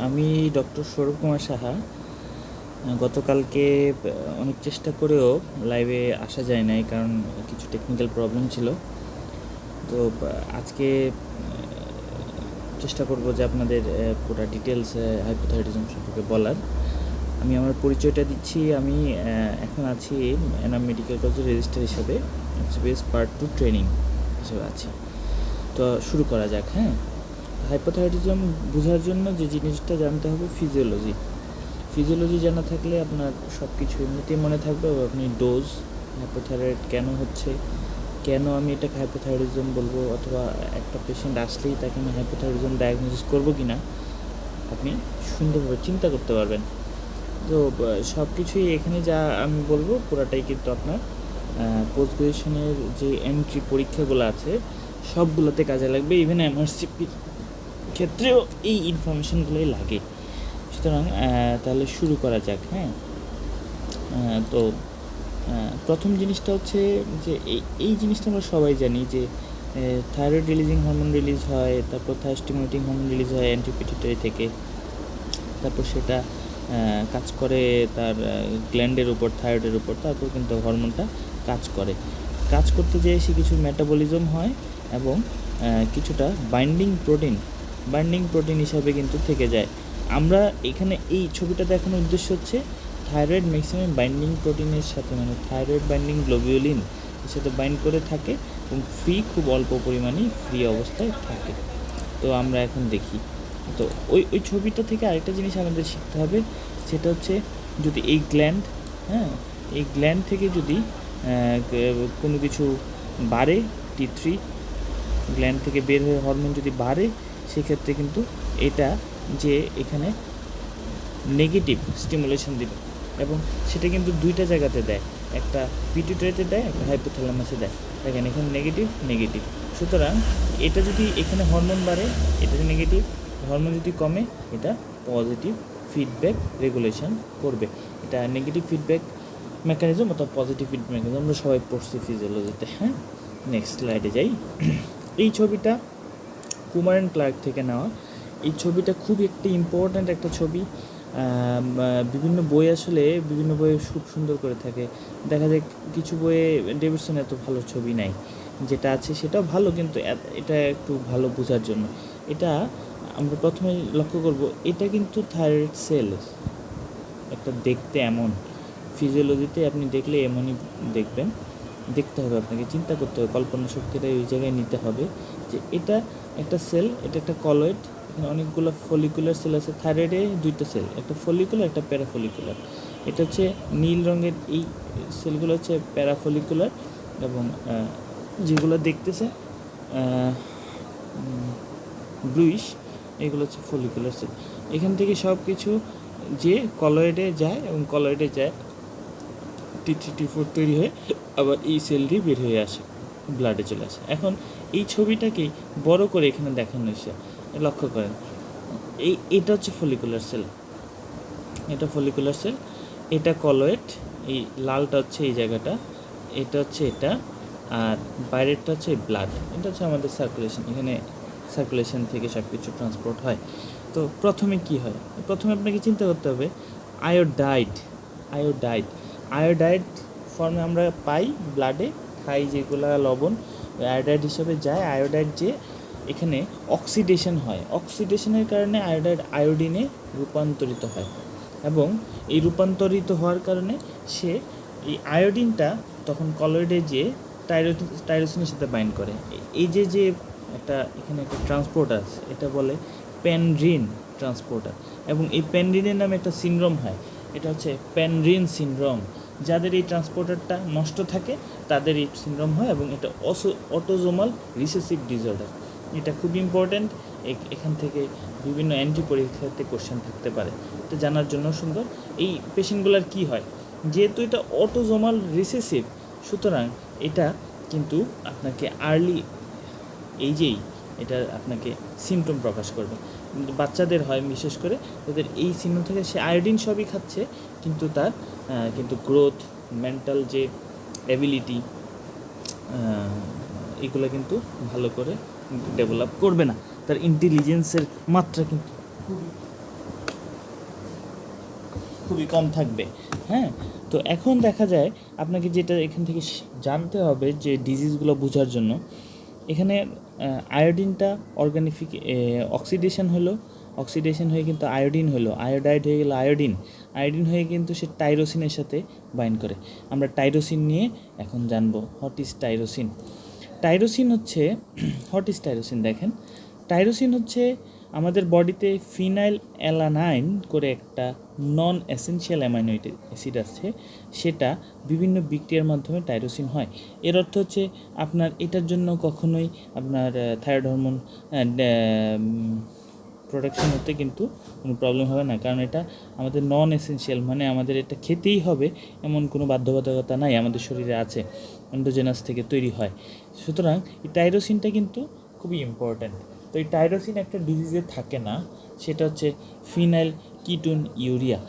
আমি ডক্টর সৌরভ কুমার সাহা। গতকালকে অনেক চেষ্টা করেও লাইভে আসা যায় নাই, কারণ কিছু টেকনিক্যাল প্রবলেম ছিল। তো আজকে চেষ্টা করব যে আপনাদের পুরো ডিটেলস হাইপোথাইরয়েডিজম সম্পর্কে বলার। আমি আমার পরিচয়টা দিচ্ছি। আমি এখন আছি এনাম মেডিকেল কলেজের রেজিস্ট্রার হিসাবে, এমসিবিএস পার্ট 2 ট্রেনিং হিসেবে আছি। তো শুরু করা যাক। হাইপোথাইরয়েডিজম বোঝার জন্য যে জিনিসটা জানতে হবে, ফিজিওলজি জানা থাকলে আপনার সব কিছু এমনিতেই মনে থাকবে। আপনি ডোজ, হাইপোথাইরয়েড কেন হচ্ছে, কেন আমি এটাকে হাইপোথাইরয়েডিজম বলবো, অথবা একটা পেশেন্ট আসলেই তাকে আমি হাইপোথাইরয়েডিজম ডায়াগনোসিস করবো কি না, আপনি সুন্দরভাবে চিন্তা করতে পারবেন। তো সব কিছুই এখানে যা আমি বলবো পুরাটাই কিন্তু আপনার পোস্ট গ্রাজুয়েশনের যে এন্ট্রি পরীক্ষাগুলো আছে সবগুলোতে কাজে লাগবে। ইভেন এমআরসিপির ক্ষেত্রেও এই ইনফরমেশনগুলোই লাগে। সুতরাং তাহলে শুরু করা যাক। তো প্রথম জিনিসটা হচ্ছে যে এই জিনিসটা আমরা সবাই জানি যে থাইরয়েড রিলিজিং হরমোন রিলিজ হয়, তারপর থাইরোস্টিমুলেটিং হরমোন রিলিজ হয় অ্যান্টিপিটিউটারি থেকে। তারপর সেটা কাজ করে তার গ্ল্যান্ডের উপর, থাইরয়েডের উপর। তারপর কিন্তু হরমোনটা কাজ করতে যেয়ে সে কিছু মেটাবলিজম হয় এবং কিছুটা বাইন্ডিং প্রোটিন হিসাবে কিন্তু থেকে যায়। আমরা এখানে এই ছবিটা দেখানোর উদ্দেশ্য হচ্ছে থাইরয়েড ম্যাক্সিমাম বাইন্ডিং প্রোটিনের সাথে, মানে থাইরয়েড বাইন্ডিং গ্লোবিউলিন এর সাথে বাইন্ড করে থাকে এবং খুব অল্প পরিমাণেই ফ্রি অবস্থায় থাকে। তো আমরা এখন দেখি। তো ওই ছবিটা থেকে আরেকটা জিনিস আমাদের শিখতে হবে, সেটা হচ্ছে যদি এই গ্ল্যান্ড থেকে যদি কোনো কিছু বাড়ে, T3 গ্ল্যান্ড থেকে বের হয়ে হরমোন যদি বাড়ে, সেক্ষেত্রে কিন্তু এটা যে এখানে নেগেটিভ স্টিমুলেশন দিবে এবং সেটা কিন্তু দুইটা জায়গাতে দেয়, একটা পিটুইটারিতে দেয়, একটা হাইপোথ্যালামাসে দেয়। দেখেন এখানে নেগেটিভ। সুতরাং এটা যদি এখানে হরমোন বাড়ে, এটা নেগেটিভ, হরমোন যদি কমে, এটা পজিটিভ ফিডব্যাক রেগুলেশন করবে। এটা নেগেটিভ ফিডব্যাক মেকানিজম অথবা পজিটিভ ফিডব্যাক মেকানিজম আমরা সবাই পড়ছি ফিজিওলজিতে। নেক্সট স্লাইডে যাই। এই ছবিটা কুমার অ্যান্ড ক্লার্ক থেকে নেওয়া। এই ছবিটা খুব একটি ইম্পর্ট্যান্ট একটা ছবি। বিভিন্ন বইয়ে খুব সুন্দর করে থাকে। দেখা যায় কিছু বইয়ে ডেভিডসন এত ভালো ছবি নাই, যেটা আছে সেটাও ভালো, কিন্তু এটা একটু ভালো বোঝার জন্য এটা আমরা প্রথমে লক্ষ্য করব। এটা কিন্তু থাইরয়েড সেল একটা দেখতে এমন, ফিজিওলজিতে আপনি দেখলে এমনই দেখবেন। দেখতে হবে, আপনাকে চিন্তা করতে হবে, কল্পনা শক্তিটা ওই জায়গায় নিতে হবে যে এটা একটা সেল, এটা একটা কলয়েড, এখানে অনেকগুলো ফলিকুলার সেল আছে। থাইরয়েডে দুইটা সেল, একটা ফলিকুলার, একটা প্যারাফলিকুলার। এটা হচ্ছে নীল রঙের এই সেলগুলো হচ্ছে প্যারাফলিকুলার, এবং যেগুলো দেখতেছে ব্লুইশ, এগুলো হচ্ছে ফলিকুলার সেল। এখান থেকে সব কিছু যে কলয়েডে যায় এবং কলয়েডে যায় T3 T4 তৈরি হয়ে আবার এই সেলটি বের হয়ে আসে, ব্লাডে চলে আসে। এখন এই ছবিটাকেই বড় করে এখানে দেখানো হয়েছে, লক্ষ্য করেন। এটা হচ্ছে ফলিকুলার সেল, এটা কলয়েড, এই লালটা হচ্ছে এই জায়গাটা, এটা হচ্ছে এটা, আর বাইরেরটা হচ্ছে ব্লাড। এটা হচ্ছে আমাদের সার্কুলেশন, এখানে সার্কুলেশন থেকে সব কিছু ট্রান্সপোর্ট হয়। তো প্রথমে কি হয়, প্রথমে আপনাকে চিন্তা করতে হবে আয়োডাইড ফর্মে আমরা পাই ব্লাডে, খাই যেগুলো লবণ, আয়োডাইড হিসাবে যায়। আয়োডাইড যে এখানে অক্সিডেশন হয়, অক্সিডেশনের কারণে আয়োডিনে রূপান্তরিত হয়, এবং এই রূপান্তরিত হওয়ার কারণে সে এই আয়োডিনটা তখন কলয়েডে যে টাইরোসিনের সাথে বাইন্ড করে। এই যে একটা এখানে একটা ট্রান্সপোর্টার আছে, এটা বলে পেনরিন ট্রান্সপোর্টার, এবং এই পেনরিনের নামে একটা সিনড্রোম হয়, এটা হচ্ছে পেনরিন সিনড্রোম। যাদের এই ট্রান্সপোর্টারটা নষ্ট থাকে তাদের এই সিনড্রোম হয়, এবং এটা অটোজোমাল রিসেসিভ ডিসঅর্ডার। এটা খুব ইম্পর্ট্যান্ট, এখান থেকে বিভিন্ন অ্যান্টি পরীক্ষাতে কোশ্চেন থাকতে পারে, এটা জানার জন্য সুন্দর। এই পেশেন্টগুলোর কি হয়, যেহেতু এটা অটোজোমাল রিসেসিভ, সুতরাং এটা কিন্তু আপনাকে আর্লি এটা আপনাকে সিমটম প্রকাশ করবে। বাচ্চাদের হয় বিশেষ করে, তাদের এই সিমটম থেকে সে আয়োডিন সবই খাচ্ছে, কিন্তু তার কিন্তু গ্রোথ, মেন্টাল যে অ্যাবিলিটি, এগুলো কিন্তু ভালো করে ডেভেলপ করবে না, তার ইন্টেলিজেন্সের মাত্রা কিন্তু খুবই খুবই কম থাকবে। হ্যাঁ, তো এখন দেখা যায় আপনাকে যেটা এখান থেকে জানতে হবে যে ডিজিজগুলো বোঝার জন্য, এখানে আয়োডিনটা অক্সিডেশন হলো, অক্সিডেশন হয়ে কিন্তু আয়োডিন হলো, আয়োডাইড হয়ে গেলো আয়োডিন, আয়োডিন হয়ে কিন্তু সে টাইরোসিনের সাথে বাইন্ড করে। আমরা টাইরোসিন নিয়ে এখন জানবো হোয়াট ইজ টাইরোসিন। টাইরোসিন হচ্ছে হোয়াট ইজ টাইরোসিন দেখেন, টাইরোসিন হচ্ছে আমাদের বডিতে ফিনাইল অ্যালানাইন করে একটা নন এসেনশিয়াল অ্যামাইনো অ্যাসিড আছে, সেটা বিভিন্ন বিক্রিয়ার মাধ্যমে টাইরোসিন হয়। এর অর্থ হচ্ছে আপনার এটার জন্য কখনোই আপনার থাইরয়েড হরমোন প্রোডাকশন হতে কিন্তু কোনো প্রবলেম হবে না, কারণ এটা আমাদের নন এসেনশিয়াল, মানে আমাদের এটা খেতেই হবে এমন কোনো বাধ্যবাধকতা নাই, আমাদের শরীরে আছে, এন্ডোজেনাস থেকে তৈরি হয়। সুতরাং এই টাইরোসিনটা কিন্তু খুবই ইম্পর্ট্যান্ট। তো এই টাইরোসিন একটা ডিজিজে থাকে না, সেটা হচ্ছে ফিনাইল কিটোন ইউরিয়া।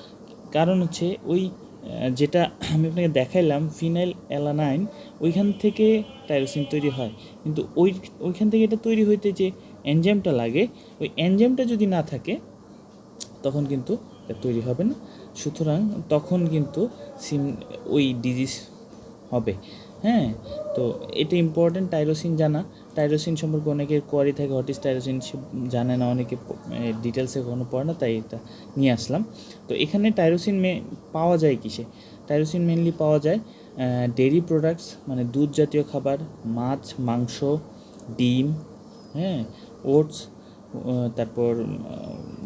কারণ হচ্ছে ওই যেটা আমি আপনাকে দেখাইলাম ফিনাইল অ্যালানাইন, ওইখান থেকে টাইরোসিন তৈরি হয়, কিন্তু ওইখান থেকে এটা তৈরি হইতে যে এনজাইমটা লাগে, ওই এনজাইমটা যদি না থাকে তখন কিন্তু এটা তৈরি হবে না। সুতরাং তখন কিন্তু ওই ডিজিজ হবে। হ্যাঁ, তো এটা ইম্পর্ট্যান্ট টাইরোসিন জানা। টাইরোসিন সম্পর্কে অনেকের কোয়ারি থাকে, হোয়াট ইজ টাইরোসিন সে জানে না, অনেকে ডিটেলসে কোনো পড়ে না, তাই এটা নিয়ে আসলাম। তো এখানে টাইরোসিন পাওয়া যায় কিসে? টাইরোসিন মেনলি পাওয়া যায় ডেইরি প্রোডাক্টস, মানে দুধ জাতীয় খাবার, মাছ, মাংস, ডিম, হ্যাঁ, ওটস, তারপর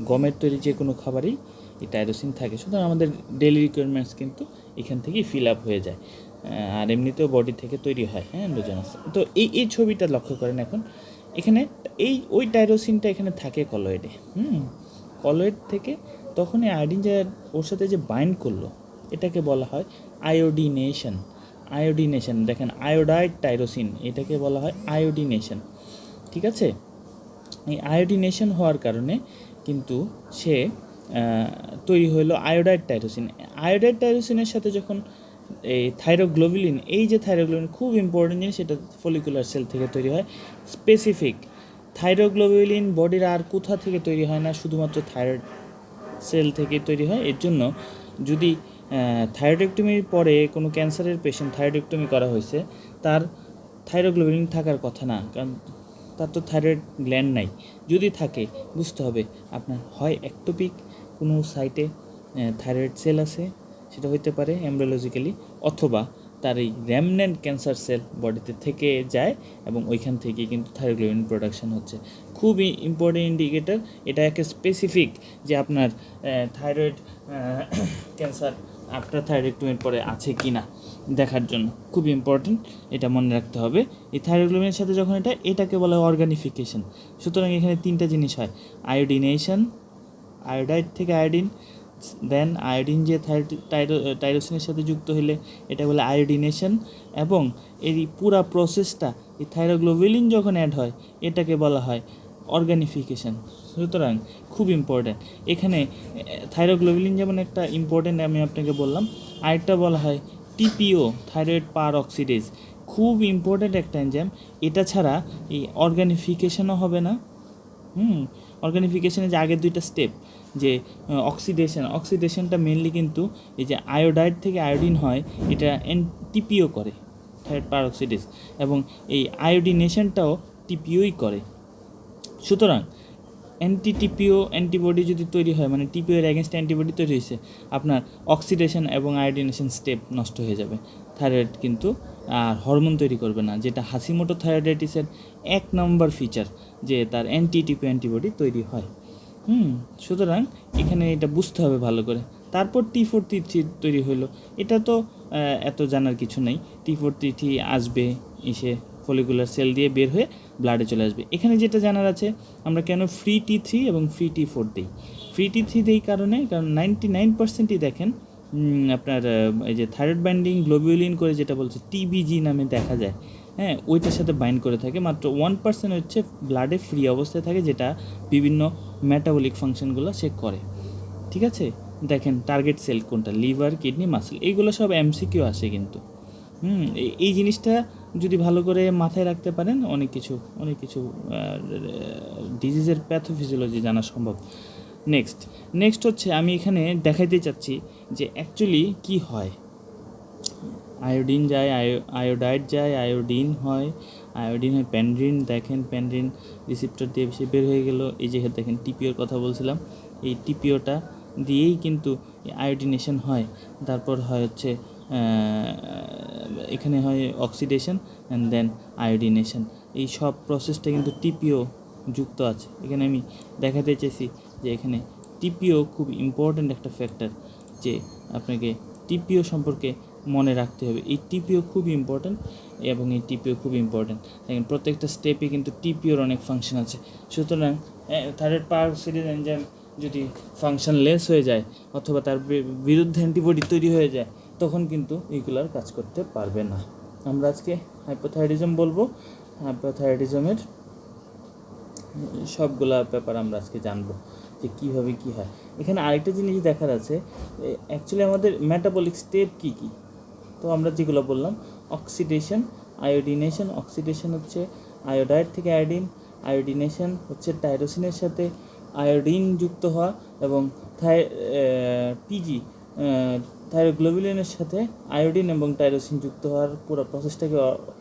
গমের তৈরি যে কোনো খাবারেই এই টাইরোসিন থাকে। সুতরাং আমাদের ডেইলি রিকোয়ারমেন্টস কিন্তু এখান থেকেই ফিল আপ হয়ে যায়, আর এমনিতেও বডি থেকে তৈরি হয়। হ্যাঁ, এন্ডোজেনাস। তো এই ছবিটা লক্ষ্য করেন এখন, এখানে ওই টাইরোসিনটা এখানে থাকে কলয়েডে। কলয়েড থেকে তখন এই আয়োডিন যে ওর সাথে যে বাইন্ড করলো, এটাকে বলা হয় আয়োডিনেশন। আয়োডিনেশন দেখেন, আয়োডাইড টাইরোসিন, এটাকে বলা হয় আয়োডিনেশন। ঠিক আছে, এই আয়োডিনেশন হওয়ার কারণে কিন্তু সে তৈরি হলো আয়োডাইড টাইরোসিন। আয়োডাইড টাইরোসিনের সাথে যখন এই থাইরোগ্লোবুলিন, এই যে থাইরোগ্লোবুলিন খুব ইম্পর্টেন্ট জিনিস, এটা ফলিকুলার সেল থেকে তৈরি হয় স্পেসিফিক। থাইরোগ্লোবুলিন বডির আর কোথা থেকে তৈরি হয় না, শুধুমাত্র থাইরয়েড সেল থেকে তৈরি হয়। এর জন্য যদি থাইরয়েডেক্টমির পরে কোনো ক্যান্সারের পেশেন্ট থাইরয়েডেক্টমি করা হয়েছে, তার থাইরোগ্লোবুলিন থাকার কথা না, কারণ তার তো থাইরয়েড গ্ল্যান্ড নাই। যদি থাকে বুঝতে হবে আপনার হয় একটোপিক কোনো সাইটে থাইরয়েড সেল আছে, সেটা হইতে পারে এমব্রিওলজিক্যালি, অথবা তার এই রেমন্যান্ট ক্যান্সার সেল বডিতে থেকে যায় এবং ওইখান থেকে কিন্তু থাইরোগ্লোবিন প্রোডাকশন হচ্ছে। খুবই ইম্পর্টেন্ট ইন্ডিকেটর, এটা একটা স্পেসিফিক যে আপনার থাইরয়েড ক্যান্সার আফটার থাইরয়েডেক্টমির পরে আছে কি না দেখার জন্য খুবই ইম্পর্টেন্ট, এটা মনে রাখতে হবে। এই থাইরোগ্লোবিনের সাথে যখন এটাকে বলা হয় অর্গানিফিকেশন। সুতরাং এখানে তিনটা জিনিস হয়, আয়োডিনেশন, আয়োডাইড থেকে আয়োডিন, দেন আয়োডিন যে টাইরোসিনের সাথে যুক্ত হলে এটা বলে আয়োডিনেশন, এবং এই পুরা প্রসেসটা এই থাইরোগ্লোবুলিন যখন অ্যাড হয় এটাকে বলা হয় অর্গানিফিকেশন। সুতরাং খুব ইম্পর্ট্যান্ট এখানে থাইরোগ্লোবুলিন যেমন একটা ইম্পর্ট্যান্ট আমি আপনাকে বললাম, আরেকটা বলা হয় টিপিও, থাইরয়েড পার অক্সিডেজ, খুব ইম্পর্ট্যান্ট একটা এনজাইম। এটা ছাড়া এই অর্গানিফিকেশনও হবে না। অর্গানিফিকেশনের যে আগের দুইটা স্টেপ, যে অক্সিডেশনটা মেনলি কিন্তু এই যে আয়োডাইড থেকে আয়োডিন হয়, এটা টিপিও করে, থাইরয়েড পার অক্সিডেজ, এবং এই আয়োডিনেশনটাও টিপিওই করে। সুতরাং টিপিও অ্যান্টিবডি যদি তৈরি হয়, মানে টিপিও এর অ্যাগেনস্ট অ্যান্টিবডি তৈরি হয়েছে, আপনার অক্সিডেশন এবং আয়োডিনেশন স্টেপ নষ্ট হয়ে যাবে। থাইরয়েড কিন্তু আর হরমোন তৈরি করবে না, যেটা হাসিমোটো থাইরয়েডাইটিসের 1 নম্বর ফিচার, যে তার টিপিও অ্যান্টিবডি তৈরি হয়। সুতরাং এখানে এটা বুঝতে হবে ভালো করে। তারপর T4 T3 তৈরি হলো, এটা তো এত জানার কিছু নেই। T4 T3 আসবে, এসে ফলিকুলার সেল দিয়ে বের হয়ে ব্লাডে চলে আসবে। এখানে যেটা জানার আছে, আমরা কেন ফ্রি T3 এবং ফ্রি T4 দিই। ফ্রি T3 দিই কারণ 99%ই দেখেন আপনার এই যে থাইরয়েড বাইন্ডিং গ্লোবিউলিন করে যেটা বলছে টিবিজি নামে দেখা যায়, হ্যাঁ, ওইটার সাথে বাইন্ড করে থাকে। মাত্র 1% হচ্ছে ব্লাডে ফ্রি অবস্থায় থাকে, যেটা বিভিন্ন মেটাবলিক ফাংশনগুলো সে করে। ঠিক আছে, দেখেন টার্গেট সেল কোনটা, লিভার, কিডনি, মাসল, এইগুলো সব এমসিকিউ আসে কিন্তু। এই জিনিসটা যদি ভালো করে মাথায় রাখতে পারেন, অনেক কিছু ডিজিজের প্যাথোফিজিওলজি জানা সম্ভব। নেক্সট হচ্ছে আমি এখানে দেখাইতে চাচ্ছি যে অ্যাকচুয়ালি কি হয়। আয়োডিন যায়, আয়োডাইড যায়, আয়োডিন হয়, আয়োডিন হয় প্যানড্রিন। দেখেন প্যানড্রিন রিসিপ্টর দিয়ে সে বের হয়ে গেল। এই যে দেখেন টিপিওর কথা বলছিলাম, এই টিপিওটা দিয়েই কিন্তু আয়োডিনেশন হয়। তারপর হয় হচ্ছে এখানে হয় অক্সিডেশন অ্যান্ড দেন আয়োডিনেশন। এই সব প্রসেসটা কিন্তু টিপিও যুক্ত আছে। এখানে আমি দেখাতে চাইছি যে এখানে টিপিও খুব ইম্পর্ট্যান্ট একটা ফ্যাক্টর, যে আপনাকে টিপিও সম্পর্কে মনে রাখতে হবে। এই টিপিও খুব ইম্পর্ট্যান্ট এবং এই টিপিও খুব ইম্পর্ট্যান্ট। দেখেন প্রত্যেকটা স্টেপে কিন্তু টিপিওর অনেক ফাংশন আছে। সুতরাং থাইরয়েড পারঅক্সিডেজ এনজাইম যদি ফাংশনলেস হয়ে যায় অথবা তার বিরুদ্ধে অ্যান্টিবডি তৈরি হয়ে যায়, তখন কিন্তু এইগুলার কাজ করতে পারবে না। আমরা আজকে হাইপোথাইরয়েডিজম বলবো। হাইপোথাইরয়েডিজমের সবগুলা ব্যাপার আমরা আজকে জানবো যে কীভাবে কী হয়। এখানে আরেকটা জিনিস দেখার আছে, অ্যাকচুয়ালি আমাদের মেটাবলিক স্টেপ কী কী। তো আমরা যেগুলো বললাম, অক্সিডেশন, আয়োডিনেশন। অক্সিডেশন হচ্ছে আয়োডাইড থেকে আয়োডিন, আয়োডিনেশন হচ্ছে টাইরোসিনের সাথে আয়োডিন যুক্ত হওয়া, এবং পিজি থাইরোগ্লোবুলিনের সাথে আয়োডিন এবং টাইরোসিন যুক্ত হওয়ার পুরো প্রসেসটাকে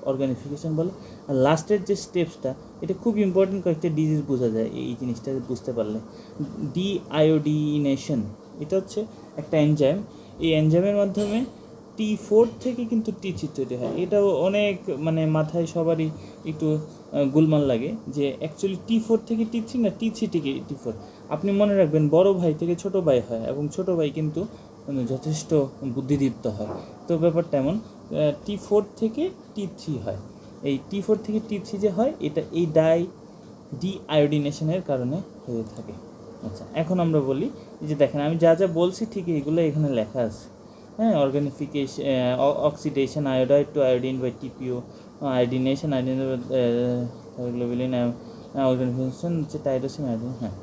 অর্গানিফিকেশন বলে। আর লাস্টের যে স্টেপসটা, এটা খুব ইম্পর্টেন্ট, কয়েকটা ডিজিজ বোঝা যায় এই জিনিসটা বুঝতে পারলে। ডিআয়োডিনেশন, এটা হচ্ছে একটা এনজাইম। এই এনজাইমের মাধ্যমে T4 থেকে কিন্তু T3 তৈরি হয়। এটাও অনেক মাথায় সবারই একটু গোলমাল লাগে যে অ্যাকচুয়ালি T4 থেকে T3 না T3 থেকে T4। আপনি মনে রাখবেন বড় ভাই থেকে ছোট ভাই হয়, এবং ছোট ভাই কিন্তু যথেষ্ট বুদ্ধিদীপ্ত হয়। তো ব্যাপারটা এমন, T4 থেকে T3 হয়। এই T4 থেকে T3 যে হয়, এটা এই ডিআয়োডিনেশনের কারণে হয়ে থাকে। আচ্ছা, এখন আমরা বলি যে দেখেন আমি যা যা বলছি ঠিক এইগুলো এখানে লেখা আছে। হ্যাঁ, organification, oxidation, iodide to iodine by TPO, iodination, thyroglobulin, organification হচ্ছে টাইরোসিন, আয়োডিন। হ্যাঁ,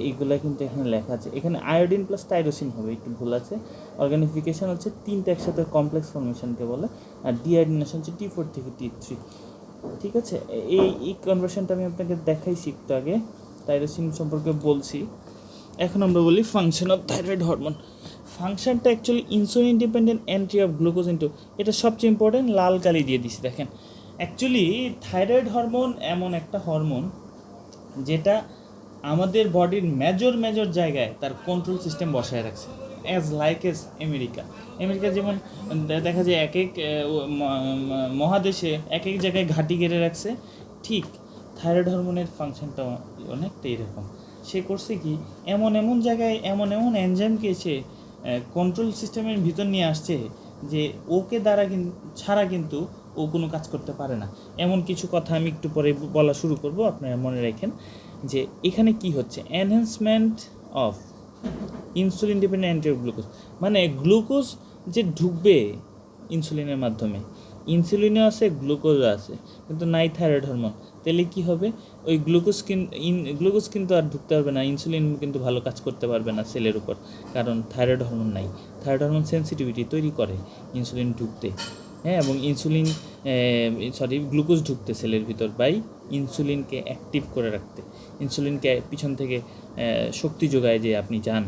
এইগুলো কিন্তু এখানে লেখা আছে। এখানে আয়োডিন প্লাস টাইরোসিন হবে, একটু ভুল আছে। অর্গানিফিকেশন হচ্ছে তিনটে একসাথে কমপ্লেক্স ফর্মেশনকে বলে, আর ডিআয়োডিনেশন হচ্ছে T4 থেকে T3। ঠিক আছে, এই কনভার্সনটা আমি আপনাকে দেখাইছি একটু আগে, টাইরোসিন সম্পর্কে বলছি। এখন আমরা বলি ফাংশন অফ থাইরয়েড হরমোন। ফাংশনটা actually insulin dependent entry of glucose into, এটা সবচেয়ে ইম্পর্টেন্ট, লাল কালি দিয়ে দিছি দেখেন। অ্যাকচুয়ালি থাইরয়েড হরমোন এমন একটা হরমোন যেটা আমাদের বডির মেজর জায়গায় তার কন্ট্রোল সিস্টেম বসায় রাখছে। অ্যাজ আমেরিকা যেমন দেখা যায় এক এক মহাদেশে এক এক জায়গায় ঘাঁটি গেড়ে রাখছে, ঠিক থাইরয়েড হরমোনের ফাংশনটা অনেকটা এরকম। সে করছে কি, এমন জায়গায় এমন এনজাইমকে সে কন্ট্রোল সিস্টেমের ভিতর নিয়ে আসছে যে ওকে দ্বারা ছাড়া কিন্তু ও কোনো কাজ করতে পারে না। এমন কিছু কথা আমি একটু পরে বলা শুরু করব, আপনারা মনে রাখেন যে এখানে কি হচ্ছে, enhancement of insulin dependent anti glucose, মানে গ্লুকোজ যে ঢুকবে ইনসুলিনের মাধ্যমে, ইনসুলিনও আছে গ্লুকোজও আছে, কিন্তু নাই থাইরয়েড হরমোন। তাহলে কী হবে, ওই গ্লুকোজ কিন্তু আর ঢুকতে পারবে না, ইনসুলিন কিন্তু ভালো কাজ করতে পারবে না সেলের উপর, কারণ থাইরয়েড হরমোন নাই। থাইরয়েড হরমোন সেন্সিটিভিটি তৈরি করে ইনসুলিন ঢুকতে, হ্যাঁ, এবং গ্লুকোজ ঢুকতে সেলের ভিতর বাই ইনসুলিনকে অ্যাক্টিভ করে রাখতে, ইনসুলিনকে পিছন থেকে শক্তি যোগায়, যে আপনি চান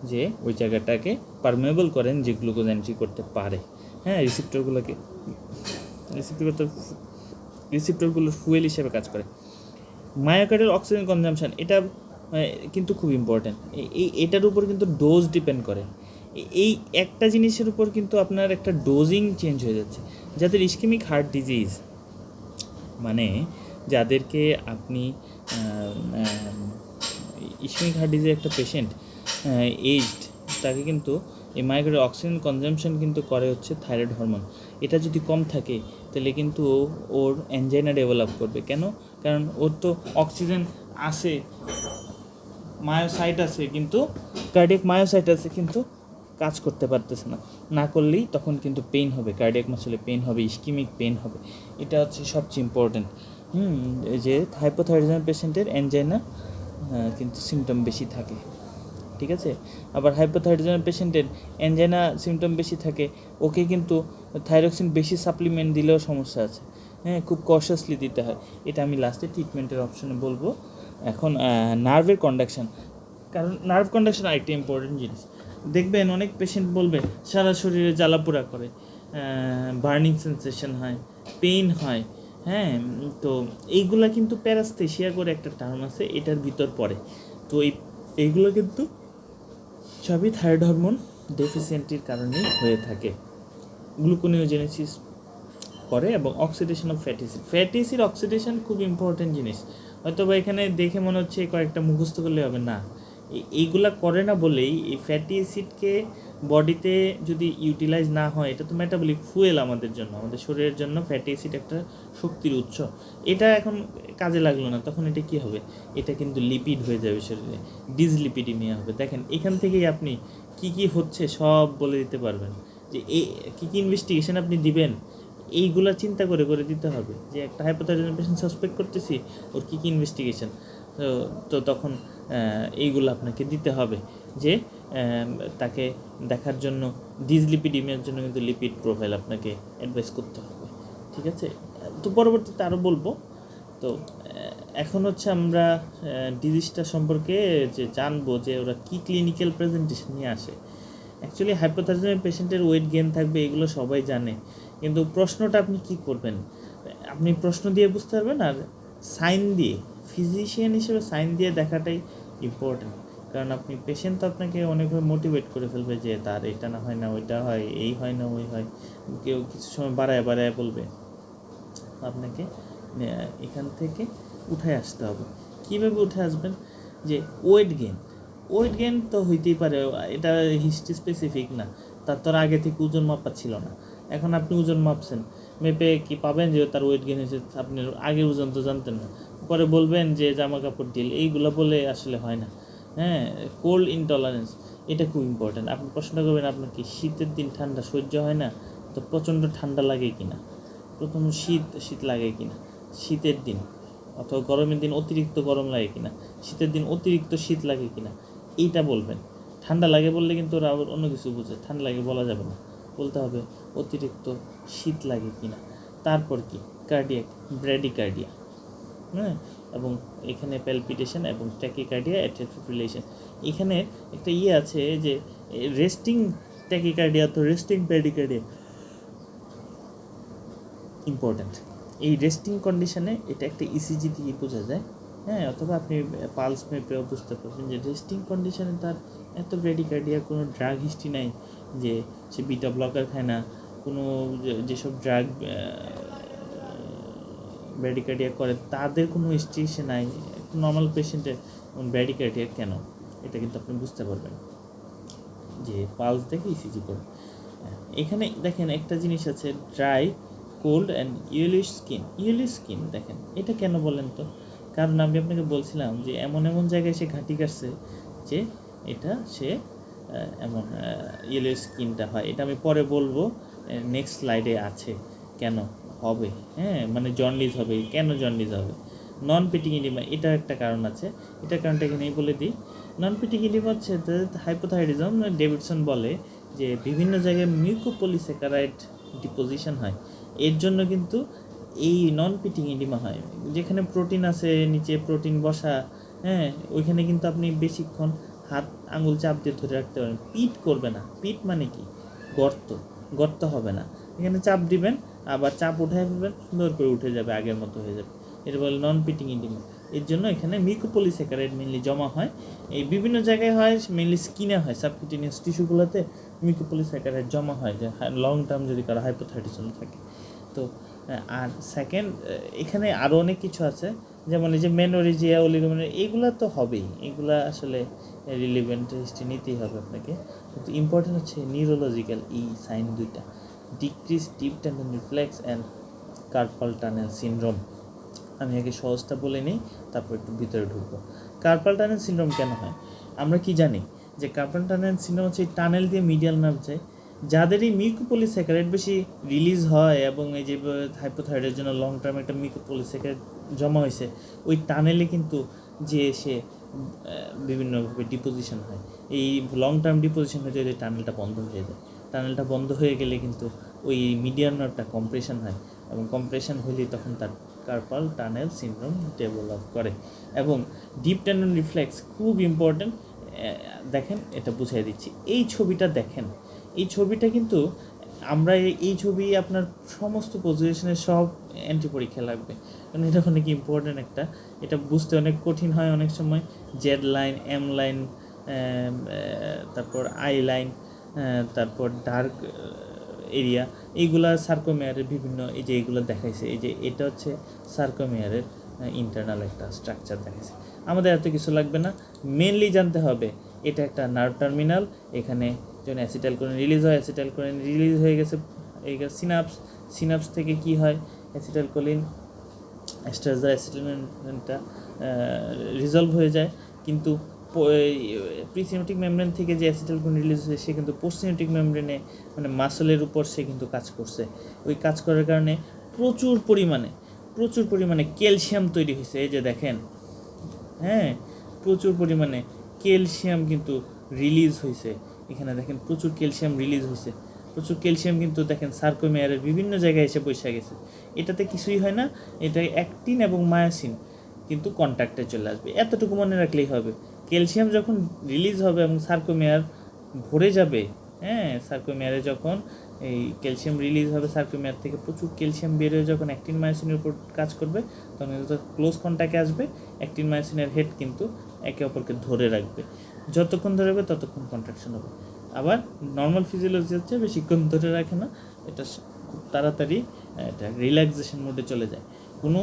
যে ওই জায়গাটাকে পারমেবল করেন যে গ্লুকোজ এন্ট্রি করতে পারে। হ্যাঁ, রিসিপ্টরগুলো ফুয়েল হিসেবে কাজ করে। মায়োকার্ডিয়াল অক্সিজেন কনজাম্পশন, এটা কিন্তু খুব ইম্পর্ট্যান্ট। এটার উপর কিন্তু ডোজ ডিপেন্ড করে। এই একটা জিনিসের উপর কিন্তু আপনার একটা ডোজিং চেঞ্জ হয়ে যাচ্ছে। যাদের ইসকেমিক হার্ট ডিজিজ, মানে যাদেরকে আপনি ইসকেমিক হার্ট ডিজিজের একটা পেশেন্ট এইজড, তাকে কিন্তু এই মায়োকার্ডিয়াল অক্সিজেন কনজাম্পশন কিন্তু করে হচ্ছে থাইরয়েড হরমোন। এটা যদি কম থাকে তাহলে কিন্তু ওর অ্যানজাইনা ডেভেলপ করবে। কেন? কারণ ওর তো অক্সিজেন আছে, মায়োসাইট আছে, কিন্তু কার্ডিয়াক মায়োসাইট আছে, কিন্তু কাজ করতে পারতেছে না করলেই তখন কিন্তু পেইন হবে, কার্ডিয়াক মাসলে পেইন হবে, ইসকেমিক পেইন হবে। এটা হচ্ছে সবচেয়ে ইম্পর্টেন্ট। যে হাইপোথাইরয়েডিজম পেশেন্টের অ্যানজাইনা কিন্তু সিমটম বেশি থাকে। ঠিক আছে, আবার হাইপোথাইরয়েডিজম পেশেন্টের অ্যানজাইনা সিমটম বেশি থাকে, ওকে কিন্তু থাইরক্সিন বেশি সাপ্লিমেন্ট দিলেও সমস্যা আছে। হ্যাঁ, খুব কশাসলি দিতে হয়। এটা আমি লাস্টে ট্রিটমেন্টের অপশনে বলবো। এখন নার্ভের কন্ডাকশন, কারণ নার্ভ কন্ডাকশন আরেকটা ইম্পর্টেন্ট জিনিস। দেখবেন অনেক পেশেন্ট বলবে সারা শরীরে জ্বালাপোড়া করে, বার্নিং সেন্সেশন হয়, পেইন হয়, হ্যাঁ। তো এইগুলা কিন্তু প্যারাস্থেশিয়া করে একটা টার্ম আছে, এটার ভিতর পড়ে। তো এইগুলো কিন্তু সবই থাইরয়েড হরমোন ডেফিসিয়েন্টির কারণেই হয়ে থাকে। গ্লুকোনিওজেনেসিস করে এবং oxidation of fatty acid. Fatty acid oxidation খুব ইম্পর্টেন্ট জিনিস। হয়তো বা এখানে দেখে মনে হচ্ছে কয়েকটা মুখস্থ করলে হবে না, এইগুলা করে না বলেই এই ফ্যাটি অ্যাসিডকে বডিতে যদি ইউটিলাইজ না হয়, এটা তো মেটাবলিক ফুয়েল আমাদের জন্য, আমাদের শরীরের জন্য ফ্যাটি অ্যাসিড একটা শক্তির উৎস। এটা এখন কাজে লাগলো না, তখন এটা কি হবে? এটা কিন্তু লিপিড হয়ে যাবে শরীরে, ডিসলিপিডিমিয়া হবে। দেখেন এখান থেকেই আপনি কি কি হচ্ছে সব বলে দিতে পারবেন, যে এই কী কী ইনভেস্টিগেশন আপনি দিবেন, এইগুলা চিন্তা করে করে দিতে হবে। যে একটা হাইপোথাইরয়েডিজম পেশেন্ট সাসপেক্ট করতেছি, ওর কী কী ইনভেস্টিগেশন, তো তখন এইগুলো আপনাকে দিতে হবে। যে তাকে দেখার জন্য ডিসলিপিডিমিয়ার জন্য কিন্তু লিপিড প্রোফাইল আপনাকে অ্যাডভাইস করতে হবে, ঠিক আছে? তো পরবর্তীতে আরও বলবো। তো এখন হচ্ছে আমরা ডিজিজটা সম্পর্কে যে জানবো যে ওরা কী ক্লিনিক্যাল প্রেজেন্টেশন নিয়ে আসে। অ্যাকচুয়ালি হাইপোথাইরয়েডিজম পেশেন্টের ওয়েট গেইন থাকবে, এগুলো সবাই জানে, কিন্তু প্রশ্নটা আপনি কি করবেন, আপনি প্রশ্ন দিয়ে বুঝতে পারবেন, আর সাইন দিয়ে, ফিজিশিয়ান হিসেবে সাইন দিয়ে দেখাটাই ইম্পর্টেন্ট। কারণ আপনি পেশেন্ট তো আপনাকে অনেকভাবে মোটিভেট করে ফেলবে যে তার এটা না হয় না ওইটা হয়, এই হয় না ওই হয়, কেউ কিছু সময় বাড়ায় বাড়ায় বলবে। আপনাকে এখান থেকে উঠে আসতে হবে। কীভাবে উঠে আসবেন? যে ওয়েট গেইন তো হইতেই পারে, এটা হিস্ট্রি স্পেসিফিক না, তার তোর আগে থেকে ওজন মাপা ছিল না, এখন আপনি ওজন মাপছেন, মেপে কি পাবেন যে তার ওয়েট গেইন হয়েছে? আপনি আগে ওজন তো জানতেন না, পরে বলবেন যে জামা কাপড় ঢিল, এইগুলো বলে আসলে হয় না, হ্যাঁ। কোল্ড ইনটলারেন্স, এটা খুব ইম্পর্ট্যান্ট। আপনি প্রশ্ন করবেন আপনার কি শীতের দিন ঠান্ডা সহ্য হয় না? তো প্রচণ্ড ঠান্ডা লাগে কিনা, প্রথম শীত লাগে কিনা শীতের দিন, অথবা গরমের দিন অতিরিক্ত গরম লাগে কিনা, শীতের দিন অতিরিক্ত শীত লাগে কিনা, এইটা বলবেন। ঠান্ডা লাগে বললে কিন্তু ওরা আবার অন্য কিছু বুঝে, ঠান্ডা লাগে বলা যাবে না, বলতে হবে অতিরিক্ত শীত লাগে কিনা। তারপর কি কার্ডিয়াক ব্র্যাডিকার্ডিয়া, হ্যাঁ, এবং এখানে প্যালপিটেশন এবং ট্যাকিকার্ডিয়া অ্যাট্রিয়াল ফিব্রিলেশন। এখানে একটা আছে যে রেস্টিং ট্যাকিকার্ডিয়া, তো রেস্টিং ব্র্যাডিকার্ডিয়া ইম্পর্ট্যান্ট। এই রেস্টিং কন্ডিশনে এটা একটা ইসিজি দিয়ে বোঝা যায়, হ্যাঁ, অথবা আপনি পালস মেপেও বুঝতে পারবেন যে রেস্টিং কন্ডিশনে তার এত ব্র্যাডিকার্ডিয়া, কোনো ড্রাগ হিস্ট্রি নাই, যে সে বিটা ব্লকার খায় না, কোনো যেসব ড্রাগ ব্র্যাডিকার্ডিয়া করে তাদের কোনো হিস্ট্রি সে নাই। নর্মাল পেশেন্টের ব্র্যাডিকার্ডিয়া কেন, এটা কিন্তু আপনি বুঝতে পারবেন যে পালস দেখে ইসিজি করে। এখানে দেখেন একটা জিনিস আছে, dry, cold and yellowish skin. দেখেন এটা কেন বলেন তো? কারণ আমি আপনাকে বলছিলাম যে এমন জায়গায় সে ঘাঁটি কাটছে যে এটা সে এমন ইয়েলিশ স্কিনটা হয়। এটা আমি পরে বলবো, নেক্সট স্লাইডে আছে কেন হবে, হ্যাঁ, মানে জন্ডিস হবে, কেন জন্ডিস হবে। নন পিটিং ইডিমা, এটার একটা কারণ আছে, এটার কারণটা এখানেই বলে দিই। নন পিটিং ইডিমা হচ্ছে হাইপোথাইরয়েডিজম, ডেভিডসন বলে যে বিভিন্ন জায়গায় মিউকোপলিস্যাকারাইড ডিপোজিশন হয়, এর জন্য কিন্তু এই নন পিটিং ইডিমা হয়। যেখানে প্রোটিন আছে, নিচে প্রোটিন বসা, হ্যাঁ, ওইখানে কিন্তু আপনি বেশিক্ষণ হাত আঙুল চাপ দিয়ে ধরে রাখতে পারেন, পিট করবে না। পিট মানে কি? গর্ত হবে না, এখানে চাপ দিবেন, আবার চাপ উঠায় ফেলবেন, সুন্দর করে উঠে যাবে, আগের মতো হয়ে যাবে। এটা বলে নন পিটিং ইডিমা। এর জন্য এখানে মিউকোপলিস্যাকারাইড মেনলি জমা হয়, এই বিভিন্ন জায়গায় হয়, মেনলি স্কিনে হয়, সাবকিউটেনিয়াস টিস্যুগুলোতে মিউকোপলিস্যাকারাইড জমা হয়, যে লং টার্ম যদি কারো হাইপোথাইরয়েডিজম থাকে। তো আর সেকেন্ড, এখানে আরও অনেক কিছু আছে, যেমন এই যে মেনোরেজিয়া, ওলিগোমেনোরিয়া, এইগুলো তো হবেই, এগুলা আসলে রিলিভেন্ট হিস্ট্রি নিতেই হবে আপনাকে। কিন্তু ইম্পর্টেন্ট হচ্ছে নিউরোলজিক্যাল এই সাইন দুইটা, decrease deep tendon reflex and carpal tunnel syndrome. আমি আগে সহজটা বলে নিই, তারপর একটু ভিতরে ঢুকবো। কার্পাল টানেল সিনড্রোম কেন হয়? আমরা কি জানি যে কার্পাল টানেল সিনড্রোম হচ্ছে টানেল দিয়ে মিডিয়াল নার্ভ যায়, যাদের এই মিউকোপলিস্যাকারাইড বেশি রিলিজ হয়, এবং এই যে হাইপোথাইরয়েডের জন্য লং টার্ম একটা মিউকোপলিস্যাকারাইড জমা হয়েছে, ওই টানেলে কিন্তু যে সে বিভিন্নভাবে ডিপোজিশন হয়। এই লং টার্ম ডিপোজিশন হয়ে যায়, টানেলটা বন্ধ হয়ে যায়। টানেলটা বন্ধ হয়ে গেলে কিন্তু ওই মিডিয়াল নার্ভটা কম্প্রেশন হয়, এবং কম্প্রেশন হলে তখন তার কার্পাল টানেল সিনড্রোম ডেভেলপ করে। এবং ডিপ টেন্ডন রিফ্লেক্স খুব ইম্পর্ট্যান্ট, দেখেন এটা বুঝিয়ে দিচ্ছি, এই ছবিটা দেখেন, এই ছবিটা কিন্তু আমরা এই ছবি আপনার সমস্ত পজিশনের সব এন্ট্রি পরীক্ষা লাগবে, কারণ এটা অনেক ইম্পর্ট্যান্ট একটা, এটা বুঝতে অনেক কঠিন হয় অনেক সময়। জেড লাইন, এম লাইন, তারপর আই লাইন, তারপর ডার্ক এরিয়া, এইগুলা সার্কোমেয়ারের বিভিন্ন, এই যে এইগুলো দেখাইছে, এই যে এটা হচ্ছে সার্কোমেয়ারের ইন্টারনাল একটা স্ট্রাকচার দেখাইছে। আমাদের এত কিছু লাগবে না, মেনলি জানতে হবে এটা একটা নার্ভ টার্মিনাল, এখানে যখন অ্যাসিটাইলকোলিন রিলিজ হয়, অ্যাসিটাইলকোলিন রিলিজ হয়ে গেছে, এই সিনাপস, সিনাপস থেকে কি হয়, অ্যাসিটাইলকোলিন স্ট্রেসদার অ্যাসিটাইলকোলিনটা রিজলভ হয়ে যায়, কিন্তু প্রিসিনেপ্টিক মেমব্রেন থেকে যে অ্যাসিটাইলকোলিন রিলিজ হয়েছে সে কিন্তু পোস্টসিনেপ্টিক মেমব্রেনে মানে মাসলের উপর সে কিন্তু কাজ করছে। ওই কাজ করার কারণে প্রচুর পরিমাণে ক্যালসিয়াম তৈরি হয়েছে। এই যে দেখেন, হ্যাঁ, প্রচুর পরিমাণে ক্যালসিয়াম কিন্তু রিলিজ হয়েছে, এখানে দেখেন প্রচুর ক্যালসিয়াম রিলিজ হয়েছে, প্রচুর ক্যালসিয়াম কিন্তু দেখেন সার্কোমেয়ারের বিভিন্ন জায়গায় এসে বসে গেছে। এটাতে কিছুই হয় না, এটা অ্যাক্টিন এবং মায়োসিন কিন্তু কন্ট্যাক্টে চলে আসবে, এতটুকু মনে রাখলেই হবে। ক্যালসিয়াম যখন রিলিজ হবে এবং সার্কোমেয়ার ভরে যাবে, হ্যাঁ, সার্কোমেয়ারে যখন এই ক্যালসিয়াম রিলিজ হবে, সার্কোমেয়ার থেকে প্রচুর ক্যালসিয়াম বের হয়ে যখন অ্যাক্টিন মায়োসিনের উপর কাজ করবে, তখন কিন্তু ক্লোজ কন্ট্যাক্টে আসবে, অ্যাক্টিন মায়োসিনের হেড কিন্তু একে অপরকে ধরে রাখবে, যতক্ষণ ধরে রাখবে ততক্ষণ কন্ট্রাকশন হবে। আবার নর্মাল ফিজিওলজি হচ্ছে বেশিক্ষণ ধরে রাখে না, এটা খুব তাড়াতাড়ি এটা রিল্যাক্সেশন মোডে চলে যায়, কোনো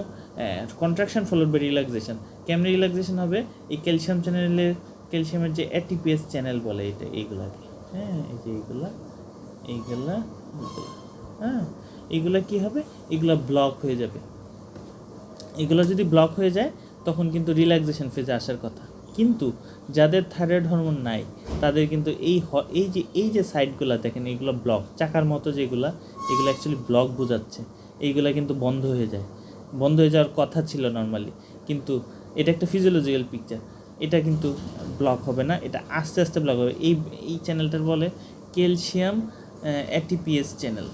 কন্ট্রাকশন ফলোড বাই রিল্যাক্সেশন। কেমন রিল্যাক্সেশন হবে, এই ক্যালসিয়াম চ্যানেলের, ক্যালসিয়ামের যে এটিপিএস চ্যানেল বলে এটা, এইগুলাকে, হ্যাঁ, এই যে এইগুলা, হ্যাঁ, এইগুলা কী হবে, এগুলা ব্লক হয়ে যাবে। এগুলো যদি ব্লক হয়ে যায় তখন কিন্তু রিল্যাক্সেশন ফেজে আসার কথা, কিন্তু যাদের থাইরয়েড হরমোন নাই তাদের কিন্তু এই যে সাইডগুলো দেখেন, এইগুলো ব্লক, চাকার মতো যেগুলো, এগুলো অ্যাকচুয়ালি ব্লক বোঝাচ্ছে, এইগুলো কিন্তু বন্ধ হয়ে যাওয়ার কথা ছিল নর্মালি, কিন্তু এটা একটা ফিজিওলজিক্যাল পিকচার, এটা কিন্তু ব্লক হবে না, এটা আস্তে আস্তে ব্লক হবে। এই চ্যানেলটার বলে calcium ATPase channel,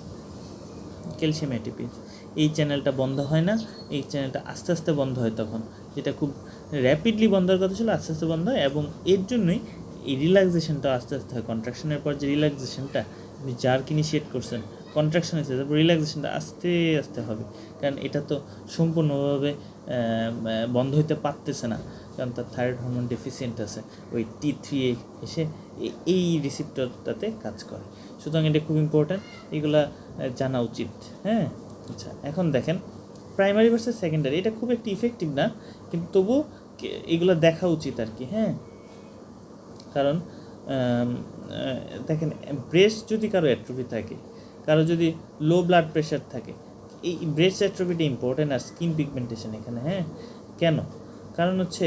calcium ATPase. এই চ্যানেলটা বন্ধ হয় না, এই চ্যানেলটা আস্তে আস্তে বন্ধ হয়, তখন যেটা খুব র্যাপিডলি বন্ধ হওয়ার কথা ছিল আস্তে আস্তে বন্ধ হয়, এবং এর জন্যই এই রিল্যাক্সেশনটা আস্তে আস্তে হয়। কন্ট্রাকশনের পর যে রিল্যাক্সেশনটা আপনি যার ইনিশিয়েট করছেন, কন্ট্রাকশন হয়েছে, তারপর রিল্যাক্সেশনটা আস্তে আস্তে হবে, কারণ এটা তো সম্পূর্ণভাবে বন্ধ হইতে পারতেছে না, কারণ তার থাইরয়েড হরমোন ডেফিসিয়েন্ট আছে, ওই T3 এসে এই রিসিপ্টরটাতে কাজ করে। সুতরাং এটা খুব ইম্পর্ট্যান্ট, এগুলা জানা উচিত, হ্যাঁ। আচ্ছা, এখন দেখেন প্রাইমারি ভার্সেস সেকেন্ডারি, এটা খুব একটি ইফেক্টিভ না, কিন্তু তবু এগুলো দেখা উচিত আর কি, হ্যাঁ। কারণ দেখেন, ব্রেস্ট যদি কারো অ্যাট্রোফি থাকে, কারো যদি লো ব্লাড প্রেশার থাকে, এই ব্রেস্ট অ্যাট্রোফিটা ইম্পর্টেন্ট, আর স্কিন পিগমেন্টেশন এখানে, হ্যাঁ। কেন? কারণ হচ্ছে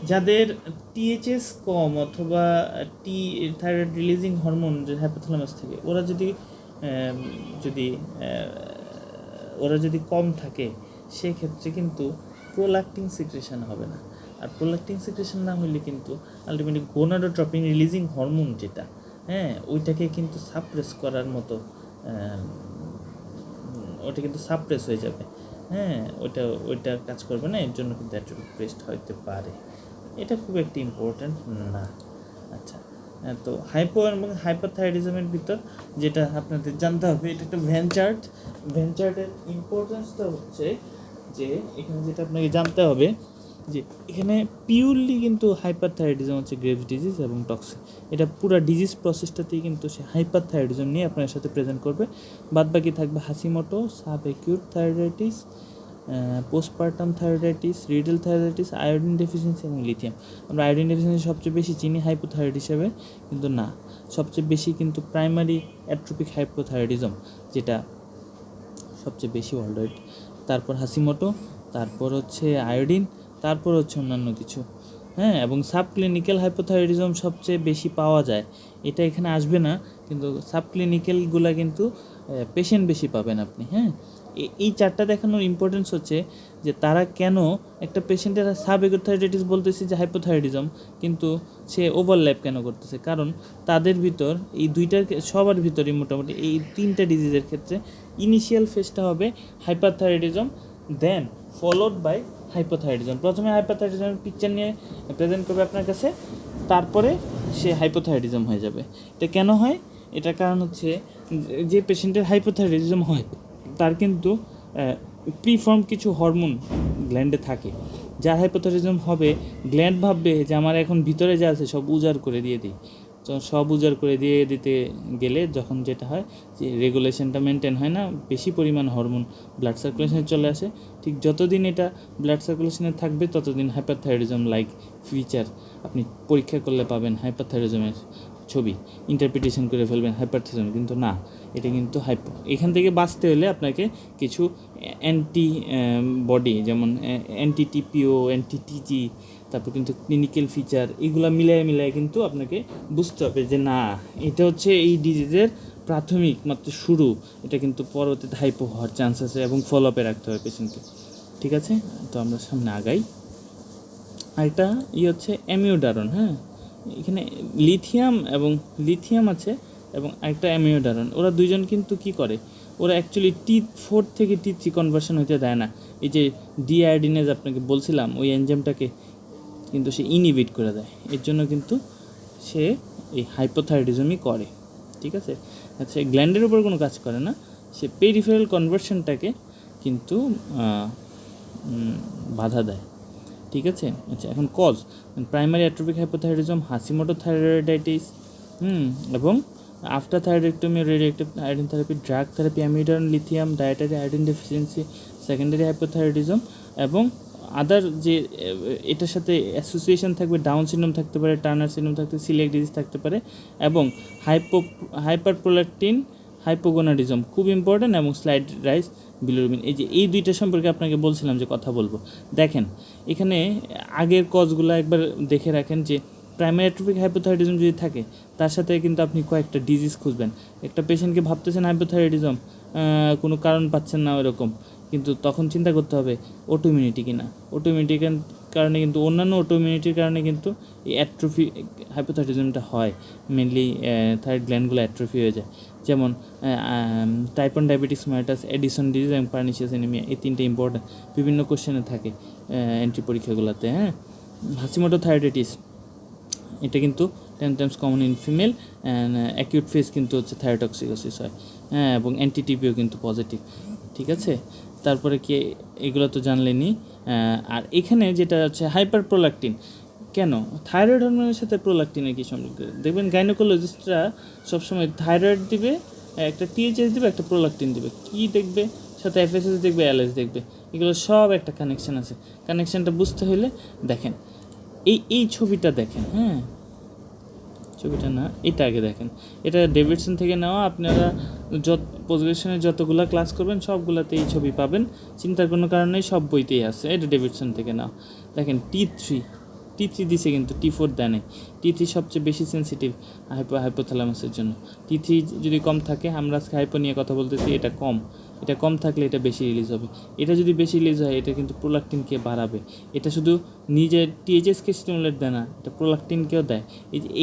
যাদের THS কম অথবা থাইরয়েড রিলিজিং হরমোন যে হাইপোথ্যালামাস থেকে, ওরা যদি কম থাকে, সেক্ষেত্রে কিন্তু প্রোল্যাক্টিন সিক্রেশন হবে না, আর প্রোল্যাক্টিন সিক্রেশন না হলে কিন্তু আলটিমেটলি গোনাডোট্রপিন রিলিজিং হরমোন যেটা, হ্যাঁ, ওইটাকে কিন্তু সাপ্রেস করার মতো, ওটা কিন্তু সাপ্রেস হয়ে যাবে, হ্যাঁ, ওইটা কাজ করবে না, এর জন্য কিন্তু অ্যাট্রোফিক ব্রেস্ট হইতে পারে, এটা খুব একটি ইম্পর্ট্যান্ট না। আচ্ছা, তো হাইপো এবং হাইপারথাইরয়েডিজমের ভিতর যেটা আপনাদের জানতে হবে, এটা একটা ভেনচার্টের ইম্পর্টেন্সটা হচ্ছে যে এখানে যেটা আপনাকে জানতে হবে যে এখানে পিওরলি কিন্তু হাইপারথাইরয়েডিজম হচ্ছে গ্রেভস ডিজিজ এবং টক্সিক, এটা পুরো ডিজিজ প্রসেসটাতেই কিন্তু সে হাইপারথাইরয়েডিজম নিয়ে আপনার সাথে প্রেজেন্ট করবে। বাদবাকি থাকবে Hashimoto, sub acute thyroiditis, postpartum thyroiditis, Riedel thyroiditis, iodine deficiency এবং লিথিয়াম। আমরা আয়োডিন ডেফিসিয়েন্সি সবচেয়ে বেশি চিনি হাইপোথাইরয়েড হিসেবে, কিন্তু না, সবচেয়ে বেশি কিন্তু প্রাইমারি অ্যাট্রোপিক হাইপোথাইরয়েডিজম, যেটা সবচেয়ে বেশি ওয়ার্ল্ড ওয়াইড, তারপর হাসিমোটো, তারপর হচ্ছে আয়োডিন, তারপর হচ্ছে অন্যান্য কিছু, হ্যাঁ। এবং সাবক্লিনিক্যাল হাইপোথাইরয়েডিজম সবচেয়ে বেশি পাওয়া যায়, এটা এখানে আসবে না, কিন্তু সাবক্লিনিক্যালগুলো কিন্তু পেশেন্ট বেশি পাবেন আপনি, হ্যাঁ। এই চারটা দেখানোর ইম্পর্টেন্স হচ্ছে যে তারা কেন একটা পেশেন্টের সাব অ্যাকিউট বলতেছে যে হাইপোথাইরয়েডিজম, কিন্তু সে ওভারল্যাপ কেন করতেছে, কারণ তাদের ভিতর এই দুইটার, সবার ভিতরই মোটামুটি এই তিনটা ডিজিজের ক্ষেত্রে ইনিশিয়াল ফেজটা হবে hyperthyroidism, then followed by hypothyroidism. প্রথমে হাইপোথাইরয়েডিজমের পিকচার নিয়ে প্রেজেন্ট করবে আপনার কাছে, তারপরে সে হাইপোথাইরয়েডিজম হয়ে যাবে। এটা কেন হয়? এটার কারণ হচ্ছে যে পেশেন্টের হাইপোথাইরয়েডিজম হয় তার কিন্তু প্রিফর্ম কিছু হরমোন গ্ল্যান্ডে থাকে। যার হাইপোথাইরয়েডিজম হবে, গ্ল্যান্ড ভাববে যে আমার এখন ভিতরে যা আছে সব উজাড় করে দিয়ে দিই। তো সব উজাড় করে দিয়ে দিতে গেলে যখন যেটা হয় যে রেগুলেশনটা মেনটেন হয় না, বেশি পরিমাণ হরমোন ব্লাড সার্কুলেশনে চলে আসে। ঠিক যতদিন এটা ব্লাড সার্কুলেশনে থাকবে ততদিন হাইপারথাইরয়েডিজম লাইক ফিচার আপনি পরীক্ষা করলে পাবেন হাইপারথাইরয়েডিজমের ছবি, ইন্টারপ্রিটেশন করে ফেলবেন হাইপারথাইরয়েডিজম, কিন্তু না, এটা কিন্তু এখান থেকে বাঁচতে হলে আপনাকে কিছু অ্যান্টি বডি যেমন অ্যান্টি টিপিও, অ্যান্টি টিজি, তারপর কিন্তু ক্লিনিক্যাল ফিচার, এগুলো মিলাই কিন্তু আপনাকে বুঝতে হবে যে না, এটা হচ্ছে এই ডিজিজের প্রাথমিক মাত্র শুরু, এটা কিন্তু পরবর্তীতে হাইপো হওয়ার চান্স আছে এবং ফলো আপে রাখতে হবে পেশেন্টকে। ঠিক আছে, তো আমরা সামনে আগাই। আরেকটা হচ্ছে অ্যামিওডারন। হ্যাঁ, এখানে লিথিয়াম আছে এবং আরেকটা অ্যামিওডারন। ওরা দুইজন কিন্তু কি করে, ওরা অ্যাকচুয়ালি T4 থেকে T3 কনভার্সন হতে দেয় না। এই যে ডিআয়োডিনেজ আপনাকে বলছিলাম, ওই এনজাইমটাকে কিন্তু সে ইনহিবিট করে দেয়। এর জন্য কিন্তু সে এই হাইপোথাইরয়েডিজমই করে। ঠিক আছে, আচ্ছা, গ্ল্যান্ডের উপর কোনো কাজ করে না, সে পেরিফেরাল কনভার্সনটাকে কিন্তু বাধা দেয়। ঠিক আছে, আচ্ছা, এখন cause primary atrophic hypothyroidism, Hashimoto thyroiditis, এবং after thyroidectomy, radioactive iodine therapy, drug therapy, amiodarone, lithium, dietary iodine deficiency, secondary hypothyroidism, এবং আদার যে এটার সাথে অ্যাসোসিয়েশন থাকবে, ডাউন সিনড্রোম থাকতে পারে, টার্নার সিনড্রোম থাকতে, সিলিয়াক ডিজিজ থাকতে পারে, এবং হাইপারপ্রোল্যাকটিন হাইপোগোনাডিজম খুব ইম্পর্ট্যান্ট, এবং স্লাইড রাইজ বিলিরুবিন। এই দুইটা সম্পর্কে আপনাকে বলছিলাম যে কথা বলবো। দেখেন এখানে আগের কজগুলো একবার দেখে রাখেন যে প্রাইমারি অ্যাট্রোফিক হাইপোথাইরয়েডিজম যদি থাকে তার সাথে কিন্তু আপনি কয়েকটা ডিজিজ খুঁজবেন। একটা পেশেন্টকে ভাবতেছেন হাইপোথাইরয়েডিজম, কোনো কারণ পাচ্ছেন না ওইরকম, কিন্তু তখন চিন্তা করতে হবে অটোইমিউনিটি কিনা। অটোইমিউনিটির কারণে কিন্তু, অন্যান্য অটোইমিউনিটির কারণে কিন্তু এই অ্যাট্রোফি হাইপোথাইরয়েডিজমটা হয়। মেনলি থাইরয়েড গ্ল্যান্ডগুলো অ্যাট্রোফি হয়ে যায়। যেমন type 1 diabetes mellitus, Edison disease এবং পার্নিশিয়াস অ্যানিমিয়া, এই তিনটে ইম্পর্টেন্ট, বিভিন্ন কোশ্চেনে থাকে এন্ট্রি পরীক্ষাগুলোতে। হ্যাঁ, হাসিমোটো থাইরয়েডাইটিস, এটা কিন্তু 10 Times common in female, and acute phase কিন্তু হচ্ছে থাইরোটক্সিকোসিস হয়। হ্যাঁ, এবং অ্যান্টিটিপিও কিন্তু পজিটিভ। ঠিক আছে, তারপরে কি, এগুলো তো জানলেনি। আর এখানে যেটা হচ্ছে হাইপার প্রোল্যাকটিন, কেন থাইরয়েড হরমোনের সাথে প্রোল্যাকটিনের কী সম্পর্ক? দেখবেন গাইনোকোলজিস্টরা সবসময় থাইরয়েড দিবে, একটা টিএইচএস দিবে, একটা প্রোল্যাকটিন দিবে, কী দেখবে সাথে এফএসএস দেখবে, এলএস দেখবে, এগুলো সব একটা কানেকশান আছে। কানেকশানটা বুঝতে হলে দেখেন এই ছবিটা দেখেন। হ্যাঁ, ছবিটা না, এটা আগে দেখেন, এটা ডেভিডসন থেকে নেওয়া। আপনারা পজিশনের যতগুলো ক্লাস করবেন সবগুলোতে এই ছবি পাবেন, চিন্তার কোনো কারণ নেই, সব বইতেই আছে। এটা ডেভিডসন থেকে নেওয়া। দেখেন T3 দিছে কিন্তু T4 দেয় নেই। T3 সবচেয়ে বেশি সেন্সিটিভ হাইপোথ্যালামাসের জন্য। T3 যদি কম থাকে, আমরা আজকে হাইপো নিয়ে কথা বলতেছি, এটা কম থাকলে এটা বেশি রিলিজ হবে। এটা যদি বেশি রিলিজ হয় এটা কিন্তু প্রোল্যাকটিনকে বাড়াবে। এটা শুধু নিজে টিএইচএসকে স্টিমুলেট দেয় না, এটা প্রোল্যাকটিনকেও দেয়।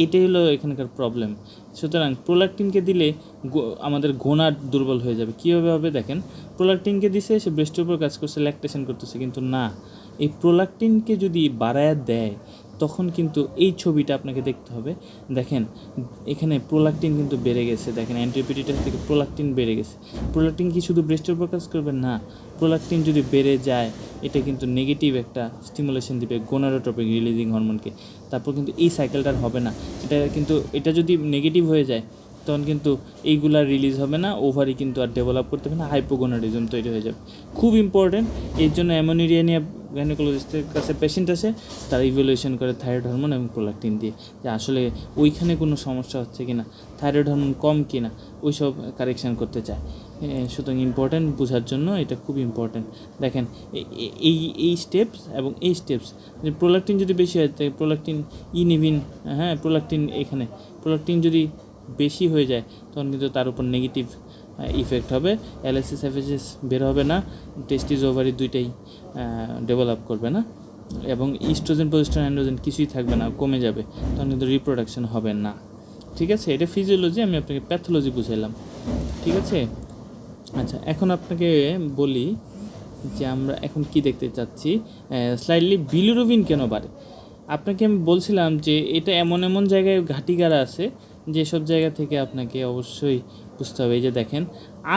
এইটাই হলো এখানকার প্রবলেম। সুতরাং প্রোল্যাকটিনকে দিলে আমাদের গোনাড দুর্বল হয়ে যাবে। কীভাবে হবে দেখেন, প্রোল্যাকটিনকে দিছে, সে ব্রেস্টের উপর কাজ করছে, ল্যাকটেশন করতেছে, কিন্তু না, এই প্রোল্যাকটিনকে যদি বাড়ায় দেয় তখন কিন্তু এই ছবিটা আপনাকে দেখতে হবে। দেখেন এখানে প্রোল্যাকটিন কিন্তু বেড়ে গেছে, দেখেন অ্যান্টিপিটিটাস থেকে প্রোল্যাকটিন বেড়ে গেছে। প্রোল্যাকটিন কি শুধু ব্রেস্টের উপর কাজ করবে? না, প্রোল্যাকটিন যদি বেড়ে যায় এটা কিন্তু নেগেটিভ একটা স্টিমুলেশন দিবে গোনাডোট্রপিক রিলিজিং হরমোনকে। তারপর কিন্তু এই সাইকেলটার হবে না। এটা যদি নেগেটিভ হয়ে যায় তখন কিন্তু এইগুলা রিলিজ হবে না, ওভারি কিন্তু আর ডেভেলপ করতে হবে না, হাইপোগোনাডিজম তৈরি হয়ে যাবে। খুব ইম্পর্টেন্ট। এর জন্য অ্যামোনিরিয়া নিয়ে গাইনোকোলজিস্টের কাছে পেশেন্ট আসে, তারা ইভ্যালুয়েশন করে থাইরয়েড হরমোন এবং প্রোল্যাকটিন দিয়ে, যে আসলে ওইখানে কোনো সমস্যা হচ্ছে কি না, থাইরয়েড হরমোন কম কি না, ওইসব কারেকশান করতে চায়। সুতরাং ইম্পর্ট্যান্ট বোঝার জন্য এটা খুব ইম্পর্ট্যান্ট। দেখেন এই স্টেপস এবং এই স্টেপস, যে প্রোল্যাকটিন যদি বেশি হয় তাই প্রোল্যাকটিন ইনহিবিন, হ্যাঁ, প্রোল্যাকটিন যদি বেশি হয়ে যায় তখন কিন্তু তার উপর নেগেটিভ ইফেক্ট হবে। এলএসএস এফএসএস বের হবে না, টেস্টিস ওভারি দুইটাই ডেভেলপ করবে না, এবং ইস্ট্রোজেন প্রজেস্টেরন অ্যান্ড্রোজেন কিছুই থাকবে না, কমে যাবে, তখন কিন্তু রিপ্রোডাকশন হবে না। ঠিক আছে, এটা ফিজিওলজি, আমি আপনাকে প্যাথোলজি বুঝাইলাম। ঠিক আছে, আচ্ছা, এখন আপনাকে বলি যে আমরা এখন কি দেখতে চাচ্ছি, স্লাইডলি বিলিরুবিন কেন বাড়ে। আপনাকে আমি বলছিলাম যে এটা এমন এমন জায়গায় ঘাটিকারা আছে যেসব জায়গা থেকে আপনাকে অবশ্যই বুঝতে হবে। এই যে দেখেন,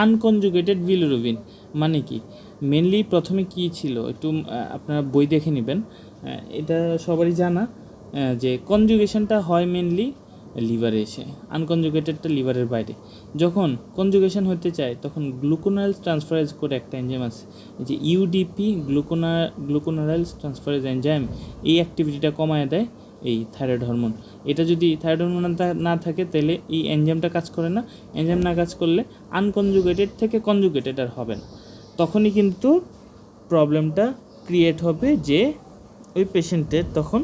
আনকনজুগেটেড বিলিরুবিন মানে কি, মেনলি প্রথমে কি ছিল একটু আপনারা বই দেখে নেবেন। এটা সবারই জানা যে কনজুগেশনটা হয় মেনলি লিভারে এসে, আনকনজুগেটেডটা লিভারের বাইরে। যখন কনজুগেশন হতে চায় তখন গ্লুকোনাইল ট্রান্সফারেজ করে একটা এনজাইম আছে, এই যে ইউডিপি, গ্লুকোনারাইল ট্রান্সফারেজ এনজাইম, এই অ্যাক্টিভিটিটা কমায় দেয় এই থাইরয়েড হরমোন। এটা যদি থাইরয়েড হরমোন না থাকে তাহলে এই এনজাইমটা কাজ করে না। এনজাইম না কাজ করলে আনকনজুগেটেড থেকে কনজুগেটেড আর হবে না। তখনই কিন্তু প্রবলেমটা ক্রিয়েট হবে যে ওই পেশেন্টের তখন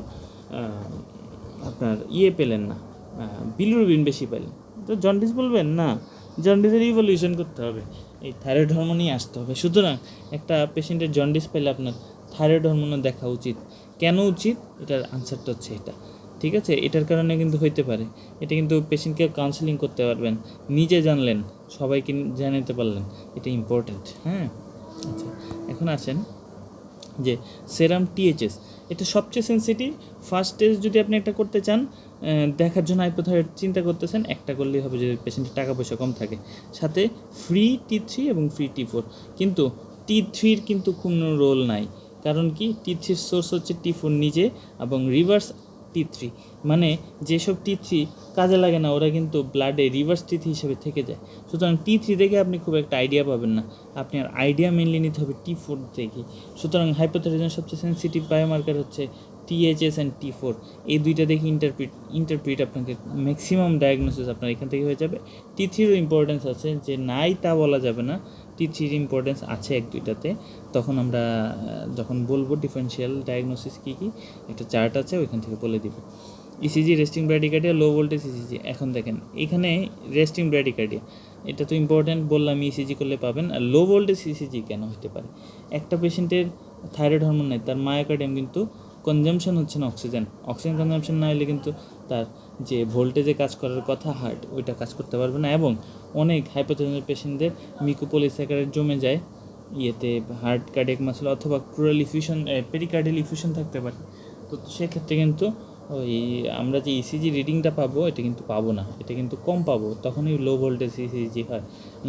আপনার পেলেন না, বিলিরুবিন বেশি পেলেন, তো জন্ডিস বলবেন না, জন্ডিসের ইভলিউশন করতে হবে, এই থাইরয়েড হরমোনই আসতে হবে। সুতরাং একটা পেশেন্টের জন্ডিস পেলে আপনার থাইরয়েড হরমোনও দেখা উচিত। কেন উচিত, এটার আনসারটা হচ্ছে এটা, ঠিক আছে? এটার কারণে কিন্তু হইতে পারে, এটা কিন্তু পেশেন্টকে কাউন্সেলিং করতে পারবেন, নিজে জানলেন, সবাইকে জানাতে পারলেন, এটা ইম্পর্ট্যান্ট। হ্যাঁ, আচ্ছা, এখন আসেন যে সেরাম টিএইচএস, এটা সবচেয়ে সেন্সিটিভ। ফার্স্ট টেস্ট যদি আপনি একটা করতে চান, দেখার জন্য হাইপোথাইরয়েড চিন্তা করতেছেন, একটা করলেই হবে যদি পেশেন্টের টাকা পয়সা কম থাকে। সাথে ফ্রি T3 এবং ফ্রি T4, কিন্তু T3-র কিন্তু কোনো রোল নাই। কারণ কি, T3-র সোর্স হচ্ছে T4 নিজে এবং রিভার্স T3, মানে যেসব T3 কাজে লাগে না ওরা কিন্তু ব্লাডে রিভার্স T3 হিসেবে থেকে যায়। সুতরাং T3 থেকে আপনি খুব একটা আইডিয়া পাবেন না, আপনার আইডিয়া মেনলি নিতে হবে T4 থেকে। সুতরাং হাইপোথাইরয়েডের সবচেয়ে সেন্সিটিভ বায়োমার্কার হচ্ছে THS অ্যান্ড T4, এই দুইটা দেখে ইন্টারপ্রিট আপনাকে ম্যাক্সিমাম ডায়াগনোসিস আপনার এখান থেকে হয়ে যাবে। T3-রও ইম্পর্টেন্স আছে, যে নাই তা বলা যাবে না, T3-র ইম্পর্টেন্স আছে এক দুইটাতে। তখন আমরা যখন বলবো ডিফারেন্সিয়াল ডায়াগনোসিস কী কী, একটা চার্ট আছে ওইখান থেকে বলে দিব। ECG, resting bradycardia, low voltage ECG. এখন দেখেন এখানে রেস্টিং ব্র্যাডিকার্ডিয়া, এটা তো ইম্পর্ট্যান্ট বললাম, ইসিজি করলে পাবেন। আর লো ভোল্টেজ ইসিজি কেন হতে পারে, একটা পেশেন্টের থাইরয়েড হরমোন নেই, তার মায়োকার্ডিয়াম কিন্তু কনজামশন হচ্ছে না অক্সিজেন কনজামশন না হলে কিন্তু তার যে ভোল্টেজে কাজ করার কথা হার্ট, ওইটা কাজ করতে পারবে না। এবং অনেক হাইপোথেনসিস পেশেন্টদের মিউকোপলিস্যাকারাইড জমে যায় ইয়েতে, হার্ট কার্ডিয়াক মাসল অথবা ক্রুরাল ইফিউশন, পেরিকার্ডিয়াল ইফিউশন থাকতে পারে। তো সেক্ষেত্রে কিন্তু ওই আমরা যে ইসিজি রিডিংটা পাবো এটা কিন্তু পাবো না, এটা কিন্তু কম পাবো, তখনই লো ভোল্টেজ ইসিজি হয়।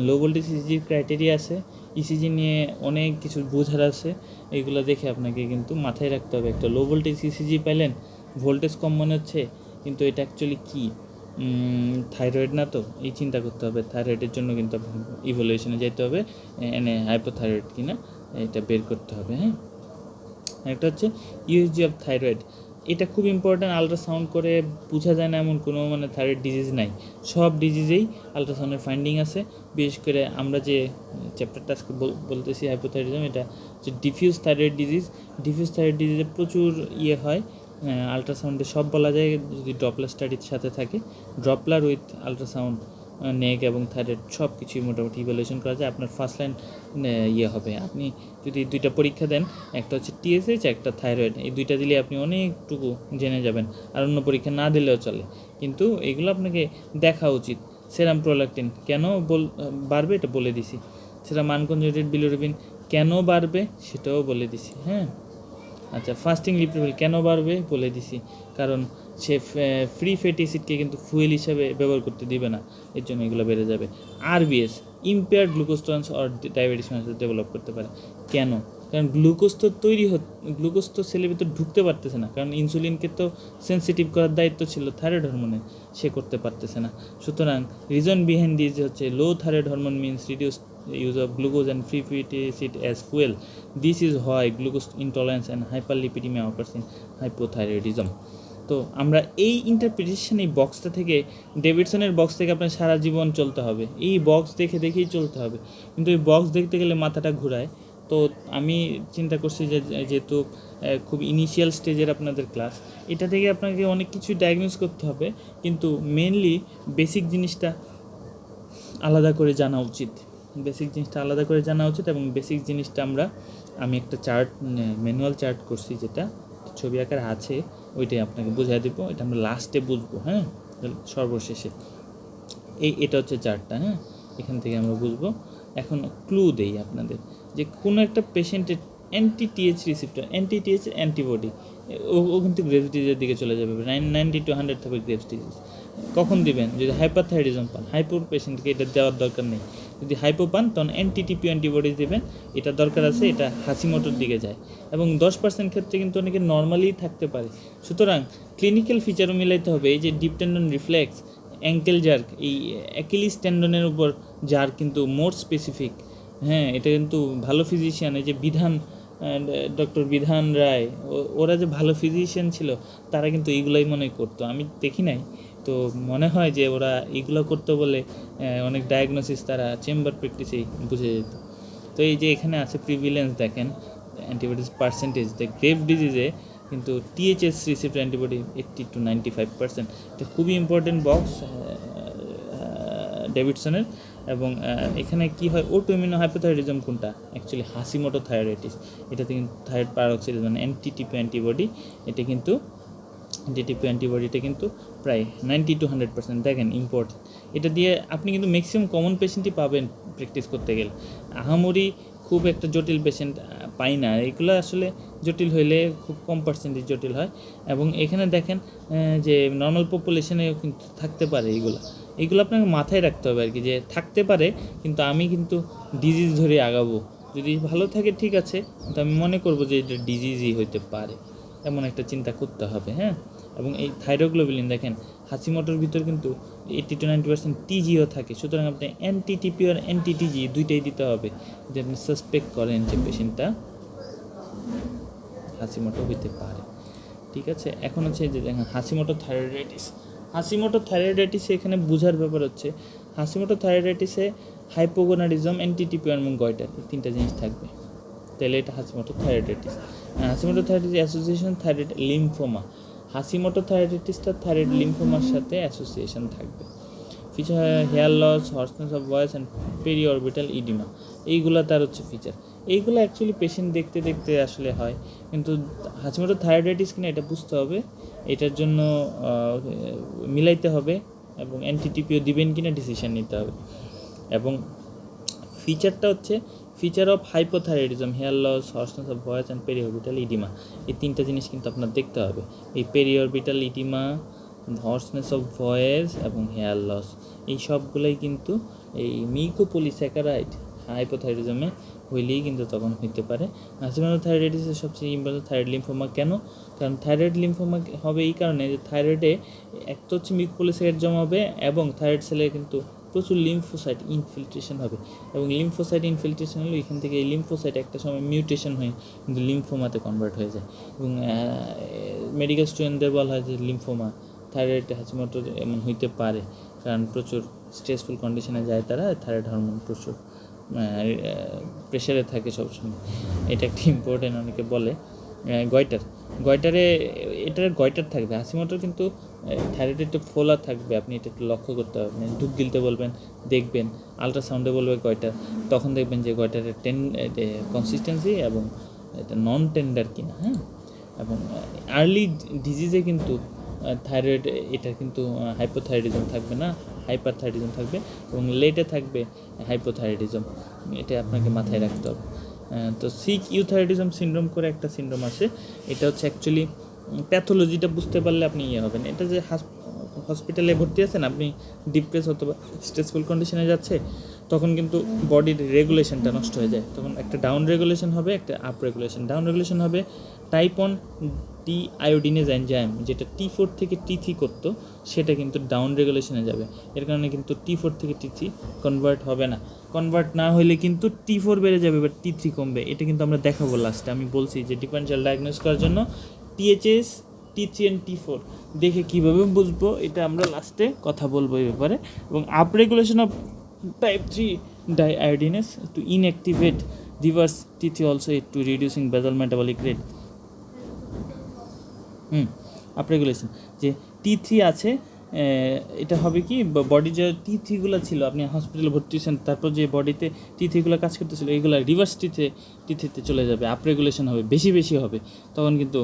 লো ভোল্টেজ ইসিজির ক্রাইটেরিয়া আছে, ইসিজি নিয়ে অনেক কিছু বোঝার আছে, এইগুলো দেখে আপনাকে কিন্তু মাথায় রাখতে হবে। একটা লো ভোল্টেজ ইসিজি পেলেন, ভোল্টেজ কম মনে হচ্ছে, কিন্তু এটা অ্যাকচুয়ালি কী, থাইরয়েড না, তো এই চিন্তা করতে হবে। থাইরয়েডের জন্য কিন্তু ইভ্যালুয়েশনে যেতে হবে, এনে হাইপোথাইরয়েড কিনা এটা বের করতে হবে। হ্যাঁ, একটা হচ্ছে ইউএসজি অফ থাইরয়েড, এটা খুব ইম্পর্ট্যান্ট। আলট্রাসাউন্ড করে বোঝা যায় না এমন কোনো মানে থাইরয়েড ডিজিজ নাই, সব ডিজিজেই আলট্রাসাউন্ডের ফাইন্ডিং আছে। বিশেষ করে আমরা যে চ্যাপ্টারটা আজকে বলতেছি হাইপোথাইরয়েডিজম, এটা হচ্ছে diffuse thyroid disease. Diffuse thyroid ডিজিজে প্রচুর হয়, আলট্রাসাউন্ডে সব বলা যায় যদি ডপলার স্টাডির সাথে থাকে। ডপলার উইথ আলট্রাসাউন্ড, নেক এবং থাইরয়েড সব কিছুই মোটামুটি ইভ্যালুয়েশন করা যায়। আপনার ফার্স্ট লাইন হবে, আপনি যদি দুইটা পরীক্ষা দেন, একটা হচ্ছে টিএসএইচ, একটা থাইরয়েড, এই দুইটা দিলে আপনি অনেকটুকু জেনে যাবেন। আর অন্য পরীক্ষা না দিলেও চলে, কিন্তু এগুলো আপনাকে দেখা উচিত। সেরাম প্রোল্যাকটিন কেন বাড়বে এটা বলে দিছি, সেরাম আনকনজুগেটেড বিলিরুবিন কেন বাড়বে সেটাও বলে দিছি। হ্যাঁ, আচ্ছা, ফাস্টিং লিপিড কেন বাড়বে বলে দিছি, কারণ সে ফ্রি ফ্যাটি অ্যাসিডকে কিন্তু ফুয়েল হিসাবে ব্যবহার করতে দিবে না, এর জন্য এগুলো বেড়ে যাবে। RBS, impaired glucose tolerance or diabetes develop করতে পারে। কেন, কারণ গ্লুকোজ তো গ্লুকোজ তো সেলের ভিতর ঢুকতে পারতেছে না, কারণ ইনসুলিনকে তো সেন্সিটিভ করার দায়িত্ব ছিল থাইরয়েড হরমোনে, সে করতে পারতেছে না। সুতরাং রিজন বিহাইন্ড দিস হচ্ছে low thyroid hormone means reduce use of glucose and free fatty acid as fuel. This is why glucose intolerance and hyperlipidemia occurs in hypothyroidism. তো আমরা এই ইন্টারপ্রিটেশন, এই বক্সটা থেকে, ডেভিডসনের বক্স থেকে আপনার সারা জীবন চলতে হবে, এই বক্স দেখে দেখেই চলতে হবে। কিন্তু এই বক্স দেখতে গেলে মাথাটা ঘুরায়। তো আমি চিন্তা করছি যে যেহেতু খুব ইনিশিয়াল স্টেজের আপনাদের ক্লাস, এটা থেকে আপনাকে অনেক কিছু ডায়াগনোস করতে হবে, কিন্তু মেনলি বেসিক জিনিসটা আলাদা করে জানা উচিত। এবং বেসিক জিনিসটা আমি একটা চার্ট, ম্যানুয়াল চার্ট করছি, যেটা ছবি আকার আছে, ওইটাই আপনাকে বোঝাই দেবো। এটা আমরা লাস্টে বুঝবো, হ্যাঁ, সর্বশেষে। এটা হচ্ছে চার্টটা, হ্যাঁ, এখান থেকে আমরা বুঝবো। এখন ক্লু দেই আপনাদের যে কোনো একটা পেশেন্টের anti TH receptor, anti TH antibody ও কিন্তু গ্রেভস ডিজিজের দিকে চলে যাবে, 90 to 100 থাকবে গ্রেভস ডিজিজ। কখন দিবেন? যদি হাইপারথাইরয়েডিজম পান। হাইপোর পেশেন্টকে এটা দেওয়ার দরকার নেই। যদি হাইপো পান তখন অ্যান্টি-টিপি অ্যান্টিবডিজ দেবেন, এটা দরকার আছে, এটা হাসিমটোর দিকে যায়। এবং 10% ক্ষেত্রে কিন্তু অনেকে নর্মালি থাকতে পারে। সুতরাং ক্লিনিক্যাল ফিচারও মিলাইতে হবে। এই যে deep tendon reflex, ankle jerk, এই অ্যাকিলিস টেন্ডনের উপর যার কিন্তু মোর স্পেসিফিক, হ্যাঁ এটা কিন্তু ভালো ফিজিশিয়ান, এই যে বিধান, ডক্টর বিধান রায়, ওরা যে ভালো ফিজিশিয়ান ছিল, তারা কিন্তু এইগুলোই মনে করতো। আমি দেখি নাই, তো মনে হয় যে ওরা এইগুলো করতে বলে অনেক ডায়াগনোসিস তারা চেম্বার প্র্যাকটিসেই বুঝে যেত। তো এই যে এখানে আছে প্রিভিলেন্স দেখেন, অ্যান্টিবডিজ পার্সেন্টেজ, গ্রেভ ডিজিজে কিন্তু টিএইচএস রিসিপ্ট অ্যান্টিবডি 80 to 95%। এটা খুবই ইম্পর্টেন্ট বক্স ডেভিডসনের। এবং এখানে কি হয়, অটোইমিউন হাইপোথাইরয়েডিজম কোনটা? অ্যাকচুয়ালি হাসিমোটো থাইরয়েডিস। এটাতে কিন্তু থাইরয়েড প্যারাক্সাইড মানে অ্যান্টিটিপি অ্যান্টিবডি, এটা কিন্তু অ্যান্টিটিপি অ্যান্টিবডিটা কিন্তু প্রায় 90 to 100%। দেখেন ইম্পর্টেন্ট, এটা দিয়ে আপনি কিন্তু ম্যাক্সিমাম কমন পেশেন্টই পাবেন প্র্যাকটিস করতে গেলে। আহামরি খুব একটা জটিল পেশেন্ট পাই না, এগুলো আসলে জটিল হইলে খুব কম পার্সেন্টেজ জটিল হয়। এবং এখানে দেখেন যে নর্মাল পপুলেশনেও কিন্তু থাকতে পারে এইগুলো আপনাকে মাথায় রাখতে হবে আর কি, যে থাকতে পারে, কিন্তু আমি কিন্তু ডিজিজ ধরে আগাবো। যদি ভালো থাকে ঠিক আছে, কিন্তু আমি মনে করবো যে এটা ডিজিজই হইতে পারে, এমন একটা চিন্তা করতে হবে। হ্যাঁ, এবং এই থাইরোগ্লোবুলিন দেখেন হাসিমটোর ভিতর কিন্তু 80 to 90% টিজিও থাকে। সুতরাং আপনি অ্যান্টি-টিপি আর অ্যান্টি-টিজি দুইটাই দিতে হবে যদি আপনি সাসপেক্ট করেন যে পেশেন্টটা হাসিমটো হইতে পারে। ঠিক আছে, এখন হচ্ছে যে দেখেন হাসিমটো থাইরয়েডাইটিস। হাসিমটো থাইরয়েডাইটিসে এখানে বোঝার ব্যাপার হচ্ছে, হাসিমটো থাইরয়েডাইটিসে হাইপোগোনাডিজম, অ্যান্টি-টিপি এবং গয়টার, এই তিনটা জিনিস থাকবে, তাহলে এটা Hashimoto thyroiditis. Hashimoto thyroiditis association thyroid lymphoma, Hashimoto থাইরয়েডাইটিসটা থাইরয়েড লিম্ফোমার সাথে অ্যাসোসিয়েশন থাকবে। Feature hair loss, hoarseness of voice and periorbital oedema, এইগুলো তার হচ্ছে ফিচার। এইগুলো অ্যাকচুয়ালি পেশেন্ট দেখতে দেখতে আসলে হয়, কিন্তু হাসিমটো থাইরয়েডাইটিস কিনা এটা বুঝতে হবে, এটার জন্য মিলাইতে হবে, এবং অ্যান্টিটিপিও দিবেন কিনা ডিসিশন নিতে হবে। এবং ফিচারটা হচ্ছে feature of hypothyroidism, hair loss, hoarseness of voice and periorbital oedema, এই তিনটা জিনিস কিন্তু আপনার দেখতে হবে। এই periorbital oedema, hoarseness of voice এবং হেয়ার লস, এই সবগুলোই কিন্তু এই মিউকোপলিস্যাকারাইড হাইপোথাইরয়েডিজমে হইলেই কিন্তু তখন হইতে পারে। হাসিমটো থাইরয়েডাইটিসের সবচেয়ে ইম্পর্টেন্ট থাইরয়েড লিম্ফোমা। কেন? কারণ থাইরয়েড লিম্ফোমা হবে এই কারণে যে থাইরয়েডে একটা হচ্ছে মিউকোপলিস্যাকারাইড জমা হবে, এবং থাইরয়েড সেলে কিন্তু প্রচুর লিম্ফোসাইট ইনফিল্ট্রেশন হবে, এবং লিম্ফোসাইট ইনফিল্ট্রেশন হলে এখান থেকে এই লিম্ফোসাইট একটা সময় মিউটেশন হয়ে কিন্তু লিম্ফোমাতে কনভার্ট হয়ে যায়। এবং মেডিকেল স্টুডেন্টদের বলা হয় যে লিম্ফোমা, থাইরয়েড হাসিমটো এমন হইতে পারে, কারণ প্রচুর স্ট্রেসফুল কন্ডিশনে যায় তারা, থাইরয়েড হরমোন প্রচুর প্রেশারে থাকে সবসময়। এটা একটা ইম্পর্টেন্ট, অনেকে বলে। গয়টারে এটার গয়টার থাকবে, হাসিমটোর কিন্তু থাইরয়েডের একটু ফোলা থাকবে, আপনি এটা একটু লক্ষ্য করতে হবে। আপনি ধূপ গিলতে বলবেন, দেখবেন আলট্রাসাউন্ডে বলবে গয়টার, তখন দেখবেন যে গয়টারের কনসিস্টেন্সি এবং এটা নন টেন্ডার কিনা। হ্যাঁ, এবং আর্লি ডিজিজে কিন্তু থাইরয়েড এটা কিন্তু হাইপোথাইরয়েডিজম থাকবে না, হাইপারথাইরয়েডিজম থাকবে, এবং লেটে থাকবে হাইপোথাইরয়েডিজম, এটা আপনাকে মাথায় রাখতে হবে। তো সিক ইউথাইরয়েডিজম সিনড্রোম করে একটা সিনড্রোম আছে, এটা হচ্ছে অ্যাকচুয়ালি প্যাথোলজিটা বুঝতে পারলে আপনি হবেন। এটা যে হসপিটালে ভর্তি আছেন, আপনি ডিপ্রেস অথবা স্ট্রেসফুল কন্ডিশনে যাচ্ছে, তখন কিন্তু বডির রেগুলেশনটা নষ্ট হয়ে যায়। তখন একটা ডাউন রেগুলেশন হবে, একটা আপ রেগুলেশন। ডাউন রেগুলেশন হবে টাইপ 1 টি আয়োডিনেজ এনজাইম, যেটা T4 থেকে T3 করতো, সেটা কিন্তু ডাউন রেগুলেশনে যাবে। এর কারণে কিন্তু T4 থেকে T3 কনভার্ট হবে না। কনভার্ট না হলে কিন্তু T4 বেড়ে যাবে, বাট T3 কমবে। এটা কিন্তু আমরা দেখাবো লাস্টে। আমি বলছি যে ডিফারেন্সিয়াল ডায়াগনোস করার জন্য THS, T3 and T4 দেখে কীভাবে বুঝবো, এটা আমরা লাস্টে কথা বলবো এই ব্যাপারে। এবং up regulation of type 3 deiodinase to inactivate reverse T3 also to reducing basal metabolic rate. Up regulation যে T3 আছে, এটা হবে কি বডির যে টিথিগুলো ছিল, আপনি হসপিটালে ভর্তি হয়েছেন, তারপর যে বডিতে টিথিগুলো কাজ করতেছিল এইগুলো রিভার্স টিথিতে চলে যাবে, আপরেগুলেশন হবে, বেশি বেশি হবে। তখন কিন্তু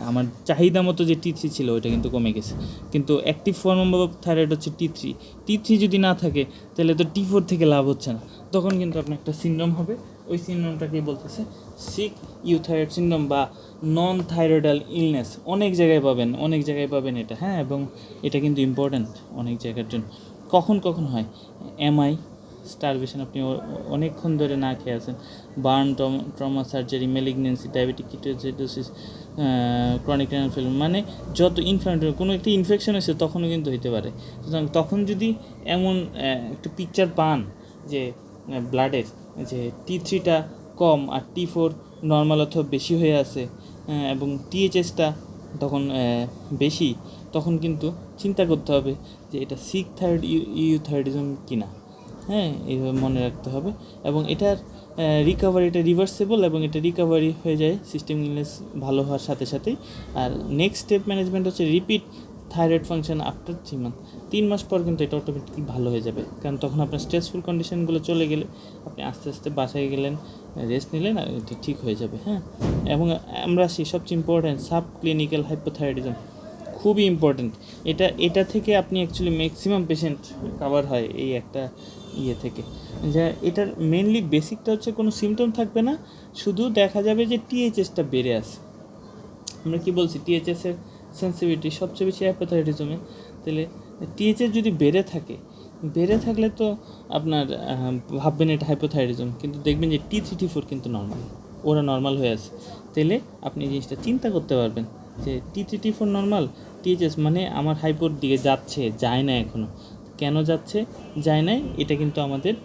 আমার চাহিদা মতো যে টি3 ছিল ওইটা কিন্তু কমে গেছে। কিন্তু অ্যাক্টিভ ফর্ম অফ থাইরয়েড হচ্ছে টি3 যদি না থাকে তাহলে তো টি4 থেকে লাভ হচ্ছে না। তখন কিন্তু আপনার একটা সিনড্রোম হবে, ওই সিনড্রোমটাকে বলতেছে সিক ইউথাইরয়েড সিনড্রোম বা নন থাইরয়েডাল ইলনেস। অনেক জায়গায় পাবেন এটা, হ্যাঁ। এবং এটা কিন্তু ইম্পর্ট্যান্ট অনেক জায়গার জন্য। কখন হয়? এমআই, স্টারভেশন, আপনি অনেকক্ষণ ধরে না খেয়ে আছেন, burn, trauma surgery, malignancy, diabetic ketoacidosis, chronic renal failure, মানে যত ইনফ্লামেটরি কোনো একটি ইনফেকশন হয়েছে তখনও কিন্তু হতে পারে। সুতরাং তখন যদি এমন একটা পিকচার পান যে ব্লাডের যে টি3টা কম আর টি4 নর্মাল অথবা বেশি হয়ে আছে, এবং টিএইচএসটা তখন বেশি, তখন কিন্তু চিন্তা করতে হবে যে এটা সিক থাইরয়েড ইউথাইরয়েডিজম কিনা, হ্যাঁ, এইভাবে মনে রাখতে হবে। এবং এটার রিকভারি, এটা রিভার্সেবল এবং এটা রিকভারি হয়ে যায় সিস্টেম ইলনেস ভালো হওয়ার সাথে সাথেই। আর নেক্সট স্টেপ ম্যানেজমেন্ট হচ্ছে repeat thyroid function after 3 month. 3 মাস পর কিন্তু এটা অটোমেটিকলি ভালো হয়ে যাবে, কারণ তখন আপনার স্ট্রেসফুল কন্ডিশনগুলো চলে গেলে আপনি আস্তে আস্তে বাসায় গেলেন, রেস্ট নিলেন, আর এটা ঠিক হয়ে যাবে, হ্যাঁ। এবং আমরা আসি সবচেয়ে ইম্পর্ট্যান্ট সাব ক্লিনিক্যাল হাইপোথাইরয়েডিজম, খুবই ইম্পর্ট্যান্ট। এটা থেকে আপনি অ্যাকচুয়ালি ম্যাক্সিমাম পেশেন্ট কাভার হয় এই একটা থেকে, যা এটার মেনলি বেসিকটা হচ্ছে কোনো সিমটম থাকবে না, শুধু দেখা যাবে যে টিএইচএসটা বেড়ে আছে। আমরা কি বলছি, টিএইচএসের সেন্সিটিভিটি সবচেয়ে বেশি হাইপোথাইরয়েডিজমে। তাহলে টিএইচএস যদি বেড়ে থাকলে তো আপনার ভাববেন এটা হাইপোথাইরয়েডিজম, কিন্তু দেখবেন যে টি3 টি4 কিন্তু নর্মাল, ওরা নর্মাল হয়ে আছে। তাহলে আপনি জিনিসটা চিন্তা করতে পারবেন যে টি3 টি4 নর্মাল, টিএইচএস মানে আমার হাইপোর দিকে যায় না এখনও। কেন যায় নাই, এটা কিন্তু আমাদের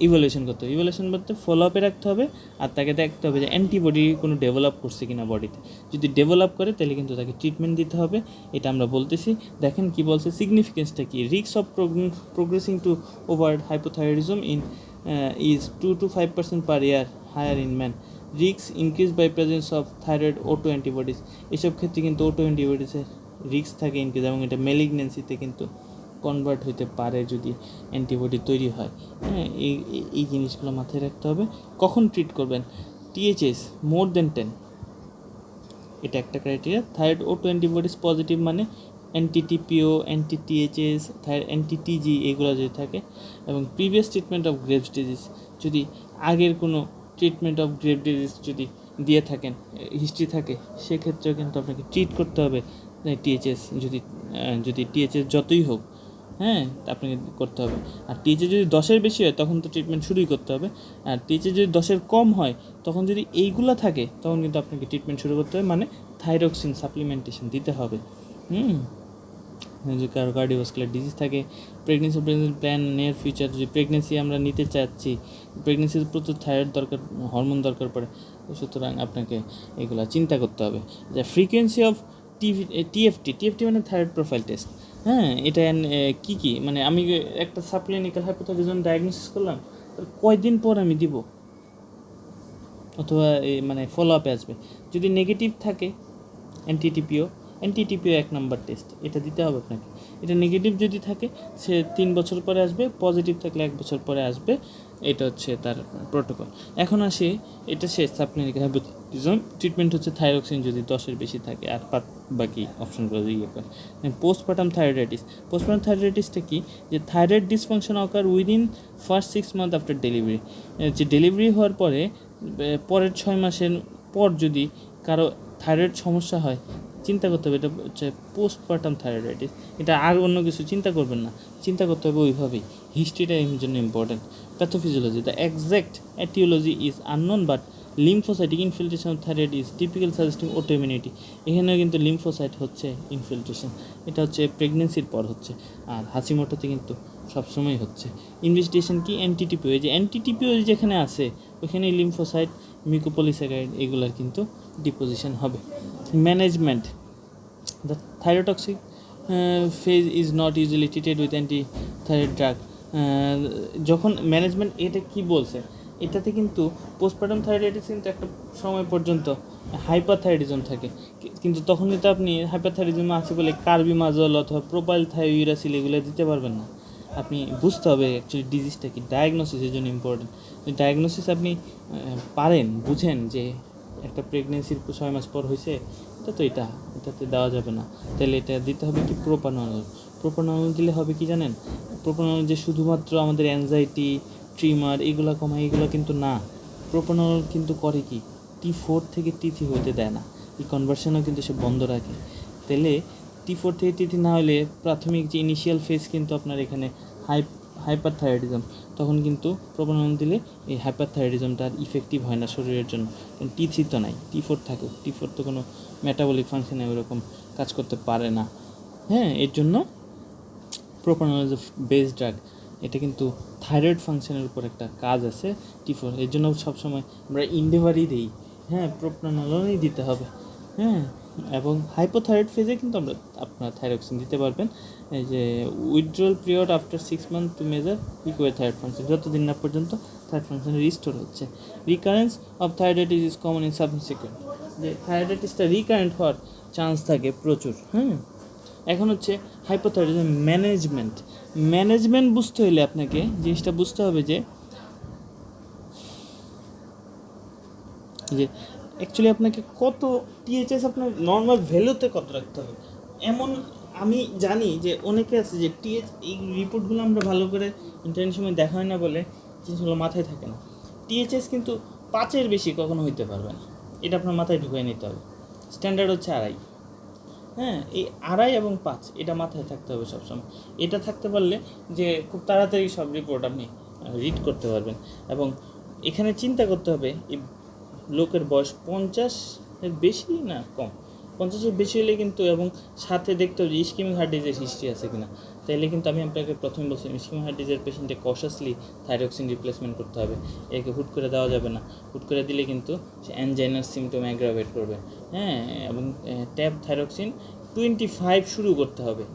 ইভ্যালুয়েশন করতে হবে। ইভ্যালুয়েশন বলতে ফলো আপে রাখতে হবে, আর তাকে দেখতে হবে যে অ্যান্টিবডি কোনো ডেভেলপ করছে কিনা বডিতে। যদি ডেভেলপ করে তাহলে কিন্তু তাকে ট্রিটমেন্ট দিতে হবে, এটা আমরা বলতেছি। দেখেন কি বলছে, সিগনিফিকেন্সটা কি, risk of progressing to overt hypothyroidism is 2 to 5% per year higher in men. Risk increase by presence of thyroid auto antibodies. এসব ক্ষেত্রে কিন্তু অটো অ্যান্টিবডিজের রিস্ক থাকে ইনক্রিজ, এবং এটা ম্যালিগনেন্সিতে কিন্তু কনভার্ট হতে পারে যদি অ্যান্টিবডি তৈরি হয়, হ্যাঁ। এই জিনিসগুলো মাথায় রাখতে হবে। কখন ট্রিট করবেন? টিএইচএস মোর দেন 10, এটা একটা criteria. Thyroid auto antibodies positive মানে অ্যান্টি-টিপিও, অ্যান্টি-টিএইচএস, অ্যান্টি-টিজি এগুলো যদি থাকে, এবং previous treatment of graves disease, যদি আগের কোনো ট্রিটমেন্ট অফ গ্রেভ ডিজিজ যদি দিয়ে থাকেন, হিস্ট্রি থাকে, সেক্ষেত্রেও কিন্তু আপনাকে ট্রিট করতে হবে টিএইচএস। যদি টিএইচএস যতই হোক, হ্যাঁ, আপনাকে করতে হবে। আর টিএইচএস যদি 10-এর বেশি হয় তখন তো ট্রিটমেন্ট শুরুই করতে হবে। আর টিএইচএস যদি 10-এর কম হয়, তখন যদি এইগুলো থাকে তখন কিন্তু আপনাকে ট্রিটমেন্ট শুরু করতে হবে, মানে থাইরক্সিন সাপ্লিমেন্টেশন দিতে হবে। যদি কারো কার্ডিওভাস্কুলার ডিজিজ থাকে, প্রেগনেন্সি প্ল্যান, নিয়ার ফিউচার, যদি প্রেগনেন্সি আমরা নিতে চাচ্ছি, প্রেগনেন্সিতে প্রচুর থাইরয়েড দরকার, হরমোন দরকার পড়ে, সুতরাং আপনাকে এগুলো চিন্তা করতে হবে। যে ফ্রিকোয়েন্সি অফ টিএফটি মানে থাইরয়েড প্রোফাইল টেস্ট, হ্যাঁ। এটা কী মানে আমি একটা সাবক্লিনিক্যাল হাইপোথাইরয়েডিজম ডায়াগনোসিস করলাম, কয়দিন পর আমি দিব, অথবা মানে ফলো আপে আসবে। যদি নেগেটিভ থাকে অ্যান্টিটিপিও 1 নাম্বার টেস্ট, এটা দিতে হবে আপনাকে। এটা নেগেটিভ যদি থাকে সে 3 বছর পরে আসবে, পজিটিভ থাকলে 1 বছর পরে আসবে। এটা হচ্ছে তার প্রোটোকল। এখন আসি, এটা শেষ সাবক্লিনিক্যাল হাইপোথাইরয়েডিজম। ট্রিটমেন্ট হচ্ছে থাইরক্সিন যদি 10-এর বেশি থাকে, আর বাকি অপশনগুলো করে। পোস্টপার্টাম থাইরয়েডিসটা কি, যে thyroid dysfunction occur within first 6 month after delivery. যে ডেলিভারি হওয়ার পরের 6 মাসের পর যদি কারো থাইরয়েড সমস্যা হয়, চিন্তা করতে হবে এটা হচ্ছে পোস্টপার্টাম থাইরয়েডাইটিস। এটা আর অন্য কিছু চিন্তা করবেন না, চিন্তা করতে হবে ওইভাবেই। হিস্ট্রিটা এর জন্য important. Pathophysiology, the exact aetiology is unknown, but lymphocytic infiltration of thyroid is typical suggesting autoimmunity. এখানেও কিন্তু লিম্ফোসাইট হচ্ছে ইনফিল্ট্রেশন, এটা হচ্ছে প্রেগনেন্সির পর হচ্ছে, আর হাসিমোটোতে কিন্তু সবসময় হচ্ছে। ইনভেস্টিগেশন কি, অ্যান্টিটিপিও, এই যে অ্যান্টিটিপিও যেখানে আছে ওইখানে লিম্ফোসাইট, মিউকোপলিস্যাকারাইড এগুলার কিন্তু ডিপোজিশন হবে। Management, the thyrotoxic phase is not usually treated with anti-thyroid drug. যখন ম্যানেজমেন্ট, এটা কি বলছে, এটাতে কিন্তু পোস্টপার্টাম থাইরয়েডিস কিন্তু একটা সময় পর্যন্ত হাইপারথাইরয়েডিজম থাকে। কিন্তু তখন কিন্তু আপনি হাইপারথাইরয়েডিজম আছে বলে কার্বিমাজল অথবা প্রোপাইল থায়োইউরাসিল এগুলো দিতে পারবেন না। আপনি বুঝতে হবে অ্যাকচুয়ালি ডিজিজটা কি, ডায়াগনোসিসের জন্য ইম্পর্টেন্ট। ডায়াগনোসিস আপনি পারেন, বুঝেন যে একটা প্রেগনেন্সির 6 মাস পর হয়েছে, এটাতে দেওয়া যাবে না, তাহলে এটা দিতে হবে কি প্রোপানল। প্রোপানল দিলে হবে কি জানেন, প্রোপানল যে শুধুমাত্র আমাদের অ্যাংজাইটি, ট্রিমার এগুলো কমায়, এগুলো কিন্তু না। প্রোপানল কিন্তু করে কি, T4 থেকে T3 হইতে দেয় না, এই কনভার্সনও কিন্তু সে বন্ধ রাখে। তাহলে T4 থেকে T3 না হলে প্রাথমিক যে ইনিশিয়াল ফেজ কিন্তু আপনার এখানে হাইপারথাইরয়েডিজম, তখন কিন্তু প্রোপানল দিলে এই হাইপারথাইরয়েডিজমটা আর ইফেক্টিভ হয় না শরীরের জন্য। কারণ T3 তো নাই, T4 থাকুক, T4 তো কোনো মেটাবলিক ফাংশনে ওরকম কাজ করতে পারে না। হ্যাঁ, এর জন্য প্রোপানল ইজ বেস ড্রাগ। এটা কিন্তু থাইরয়েড ফাংশনের উপর একটা কাজ আছে T4, এর জন্য সবসময় আমরা ইন্ডেভারই দিই। হ্যাঁ, প্রোপানলই দিতে হবে। হ্যাঁ, এবং হাইপোথাইরয়েড ফেজে কিন্তু আমরা আপনার থাইরক্সিন দিতে পারবেন। এই যে withdrawal period after 6 month to measure require thyroid function, যতদিন না পর্যন্ত থাইরয়েড ফাংশন রিস্টোর হচ্ছে। Recurrence of থাইরয়েডিটিস is common in subsequent, যে থাইরয়েডিটিসটা রিকারেন্ট হওয়ার চান্স থাকে প্রচুর। হ্যাঁ, এখন হচ্ছে হাইপোথাইরয়েডিজম ম্যানেজমেন্ট বুঝতে হলে আপনাকে জিনিসটা বুঝতে হবে যে অ্যাকচুয়ালি আপনাকে কত টিএইচএস আপনার নর্মাল ভ্যালুতে কত রাখতে হবে। এমন আমি জানি যে অনেকে আছে যে এই রিপোর্টগুলো আমরা ভালো করে ইন্টারনেট সময় দেখা হয় না বলে জিনিসগুলো মাথায় থাকে না। টিএইচএস কিন্তু 5-এর বেশি কখনো হইতে পারবে না, এটা আপনার মাথায় ঢুকিয়ে নিতে হবে। স্ট্যান্ডার্ড হচ্ছে 2.5। হ্যাঁ, এই 2.5 এবং 5 এটা মাথায় থাকতে হবে সবসময়। এটা থাকতে পারলে যে খুব তাড়াতাড়ি সব রিপোর্ট আপনি রিড করতে পারবেন। এবং এখানে চিন্তা করতে হবে এই লোকের বয়স 50-এর বেশি না কম, 50-এর বেশি হলে কিন্তু, এবং সাথে দেখতে হবে যে ইসকিমিক হার্ট ডিজিজের হিস্ট্রি আছে কিনা। তাইলে কিন্তু আমি আপনাকে প্রথমে বলছিলাম ischaemic heart ডিজিজের পেশেন্টে cautiously thyroxine replacement করতে হবে। একে হুট করে দেওয়া যাবে না, হুট করে দিলে কিন্তু সে অ্যানজাইনার সিমটম অ্যাগ্রাভেট করবে। হ্যাঁ, এবং ট্যাব থাইরক্সিন 25 শুরু করতে হবে,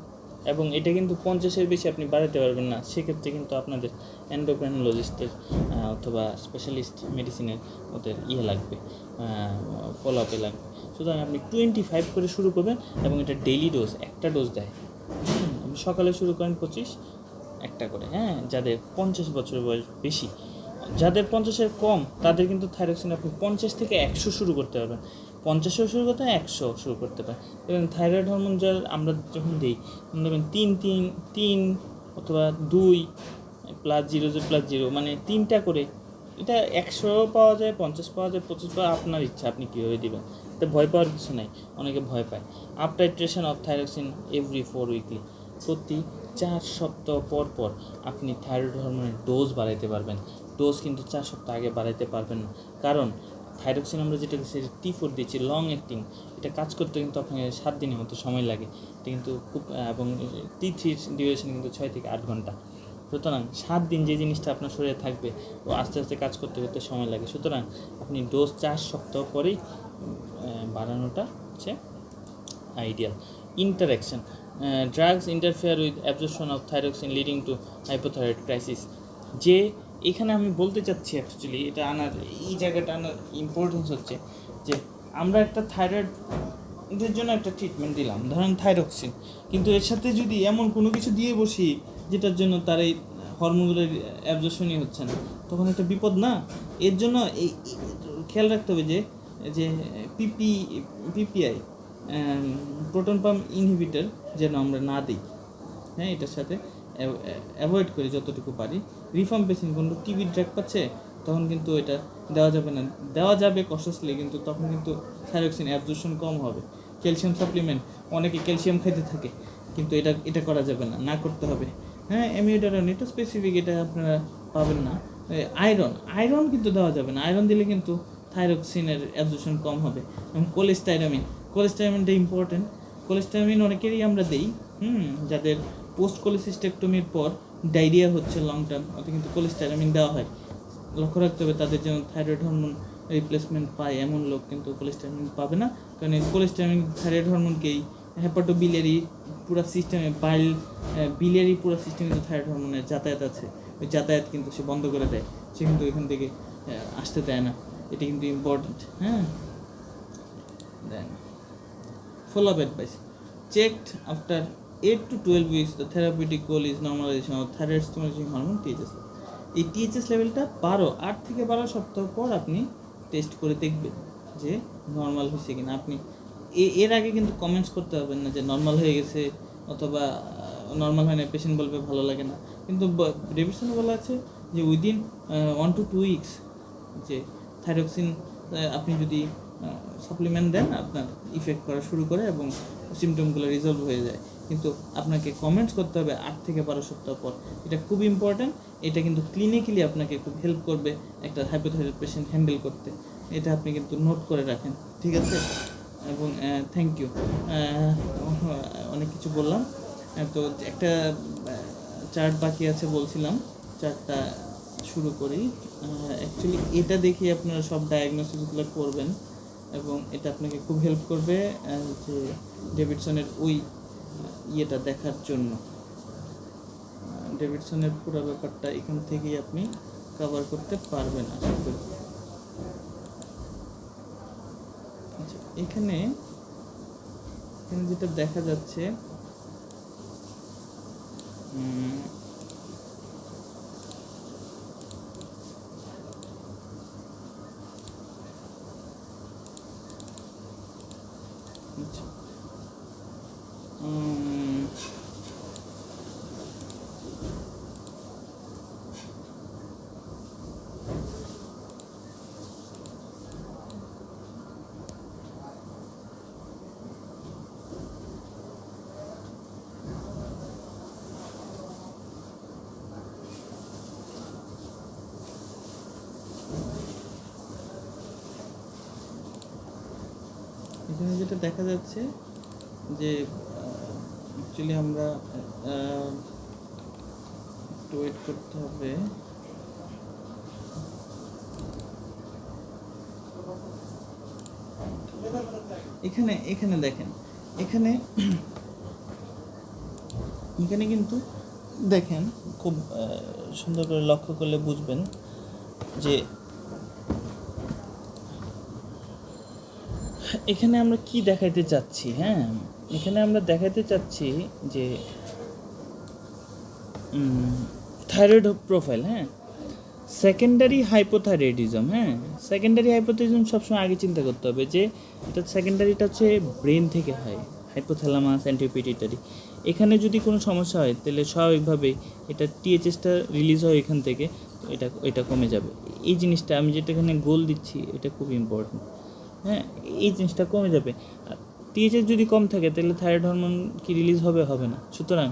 এবং এটা কিন্তু 50-এর বেশি আপনি বাড়াতে পারবেন না। সেক্ষেত্রে কিন্তু আপনাদের এন্ডোক্রাইনোলজিস্টের অথবা স্পেশালিস্ট মেডিসিনের ওদের লাগবে, ফলো আপে লাগবে। সুতরাং আপনি 25 করে শুরু করবেন, এবং এটা ডেইলি ডোজ, একটা ডোজ দেয়। সকালে শুরু করেন 25 একটা করে। হ্যাঁ, যাদের 50 বছরের বয়স বেশি, যাদের 50-এর কম তাদের কিন্তু থাইরক্সিন আপনি 50 থেকে 100 শুরু করতে পারবেন। 50-ও শুরু করতে হয়, 100 শুরু করতে পারেন। এবং থাইরয়েড হরমোন আমরা যখন দিই, দেখবেন 3 অথবা 2+0+0 মানে 3টা করে, এটা 100 পাওয়া যায়, 50 পাওয়া যায়, 25 পাওয়া, আপনার ইচ্ছা আপনি কীভাবে দেবেন। তো ভয় পাওয়ার কিছু নাই, অনেকে ভয় পায়। Up titration of thyroxine every 4 weekly, প্রতি 4 সপ্তাহ পর পর আপনি থাইরয়েড হরমোনের ডোজ বাড়াইতে পারবেন। ডোজ কিন্তু 4 সপ্তাহ আগে বাড়াইতে পারবেন না, কারণ থাইরক্সিন আমরা যেটা T4 দিচ্ছি লং অ্যাক্টিং, এটা কাজ করতে কিন্তু আপনাকে 7 দিনের মতো সময় লাগে। এটা কিন্তু খুব, এবং T3 ডিউরেশন কিন্তু 6 থেকে 8 ঘন্টা। সুতরাং 7 দিন যে জিনিসটা আপনার শরীরে থাকবে ও আস্তে আস্তে কাজ করতে করতে সময় লাগে। সুতরাং আপনি ডোজ 4 সপ্তাহ পরেই বাড়ানোটা হচ্ছে ideal. Interaction, drugs interfere with absorption of thyroxine leading to hypothyroid crisis. যে এখানে আমি বলতে চাচ্ছি অ্যাকচুয়ালি এটা এই জায়গাটা আনার ইম্পর্টেন্স হচ্ছে যে আমরা একটা থাইরয়েডের জন্য একটা ট্রিটমেন্ট দিলাম, ধরেন থাইরক্সিন, কিন্তু এর সাথে যদি এমন কোনো কিছু দিয়ে বসি যেটার জন্য তার এই হরমোনগুলোর অ্যাবজর্পশনই হচ্ছে না, তখন একটা বিপদ না। এর জন্য এই খেয়াল রাখতে হবে যে পিপিআই প্রোটন পাম্প ইনহিবিটর যেন আমরা না দিই। হ্যাঁ, এটার সাথে অ্যাভয়েড করি যতটুকু পারি। রিফর্ম পেশেন্ট কোনো টিবি ড্রাগ পাচ্ছে তখন কিন্তু এটা দেওয়া যাবে না, দেওয়া যাবে কশাসলি, কিন্তু তখন কিন্তু থাইরক্সিন অ্যাবজর্পশন কম হবে। ক্যালসিয়াম সাপ্লিমেন্ট, অনেকে ক্যালসিয়াম খাইতে থাকে, কিন্তু এটা করা যাবে না, না করতে হবে। হ্যাঁ, অ্যামিউডারন এটা স্পেসিফিক, এটা আপনারা পাবেন না। আয়রন কিন্তু দেওয়া যাবে না, আয়রন দিলে কিন্তু থাইরক্সিনের অ্যাবজর্পশন কম হবে। এবং কোলেস্টাইরামিনটা ইম্পর্টেন্ট। কোলেস্টাইরামিন অনেকেরই আমরা দেই, যাদের পোস্ট কোলেসিস্টেক্টমির পর ডায়রিয়া হচ্ছে লং টার্ম, ওতে কিন্তু কোলেস্টাইরামিন দেওয়া হয়। লক্ষ্য রাখতে হবে তাদের যেন থাইরয়েড হরমোন রিপ্লেসমেন্ট পায়, এমন লোক কিন্তু কোলেস্টাইরামিন পাবে না, কারণ এই কোলেস্টাইরামিন থাইরয়েড হরমোনকেই হেপাটোবিলিয়ারি পুরো সিস্টেমে বিলিয়ারি পুরো সিস্টেমে কিন্তু থাইরয়েড হরমোনের যাতায়াত আছে, ওই যাতায়াত কিন্তু সে বন্ধ করে দেয়, সে কিন্তু এখান থেকে আসতে দেয় না। এটা কিন্তু ইম্পর্টেন্ট। হ্যাঁ, Then follow-up advice. Checked after 8 to 12 weeks, the therapeutic goal is normalization of thyroid stimulating hormone THS level. এই THS লেভেলটা 8 থেকে 12 সপ্তাহ পর আপনি টেস্ট করে দেখবেন যে নর্মাল হয়েছে কিনা। আপনি এর আগে কিন্তু কমেন্টস করতে পারবেন না যে নর্মাল হয়ে গেছে অথবা নর্মাল হয় না, পেশেন্ট বলবে ভালো লাগে না। কিন্তু ডেভিডসনে বলা আছে যে উইদিন 1 to 2 weeks যে থাইরক্সিন আপনি যদি সাপ্লিমেন্ট দেন আপনার ইফেক্ট করা শুরু করে এবং সিমটমগুলো রিজলভ হয়ে যায়। কিন্তু আপনাকে কমেন্টস করতে হবে 8 থেকে 12 সপ্তাহ পর। এটা খুব ইম্পর্ট্যান্ট। এটা কিন্তু ক্লিনিক্যালি আপনাকে খুব হেল্প করবে একটা হাইপোথাইরয়েড পেশেন্ট হ্যান্ডেল করতে। এটা আপনি কিন্তু নোট করে রাখেন, ঠিক আছে? এবং থ্যাংক ইউ, অনেক কিছু বললাম। তো একটা চার্ট বাকি আছে বলছিলাম, চার্টটা শুরু করি। অ্যাকচুয়ালি এটা দেখে আপনারা সব ডায়াগনোসিসগুলো করবেন এবং এটা আপনাকে খুব হেল্প করবে যে ডেভিডসনের ওই ইয়েটা দেখার জন্য। ডেভিডসনের পুরো ব্যাপারটা এখান থেকেই আপনি কভার করতে পারবেন আশা করি। আচ্ছা, এখানে যেটা দেখা যাচ্ছে এখানে যেটা দেখা যাচ্ছে যে অ্যাকচুয়ালি আমরা একটু ওয়েট করতে হবে। এখানে দেখেন, এখানে কিন্তু দেখেন খুব সুন্দর করে লক্ষ্য করলে বুঝবেন যে এখানে আমরা কি দেখাইতে চাচ্ছি। হ্যাঁ, এখানে আমরা দেখাইতে চাচ্ছি যে থাইরয়েড প্রোফাইল, হ্যাঁ, সেকেন্ডারি হাইপোথাইরয়েডিজম। হ্যাঁ, সেকেন্ডারি হাইপোথাইরয়েডিজম সবসময় আগে চিন্তা করতে হবে যে এটা সেকেন্ডারিটা হচ্ছে ব্রেন থেকে হয়, হাইপোথ্যালামাস অ্যান্টিপিটিউটারি। এখানে যদি কোনো সমস্যা হয় তাহলে স্বাভাবিকভাবেই এটা টিএচএসটা রিলিজ হয় এখান থেকে, এটা কমে যাবে। এই জিনিসটা আমি যেটা এখানে গোল দিচ্ছি এটা খুব ইম্পর্টেন্ট। হ্যাঁ, এই জিনিসটা কমে যাবে। টিএচএস যদি কম থাকে তাহলে থাইরয়েড হরমোন কি রিলিজ হবে না। সুতরাং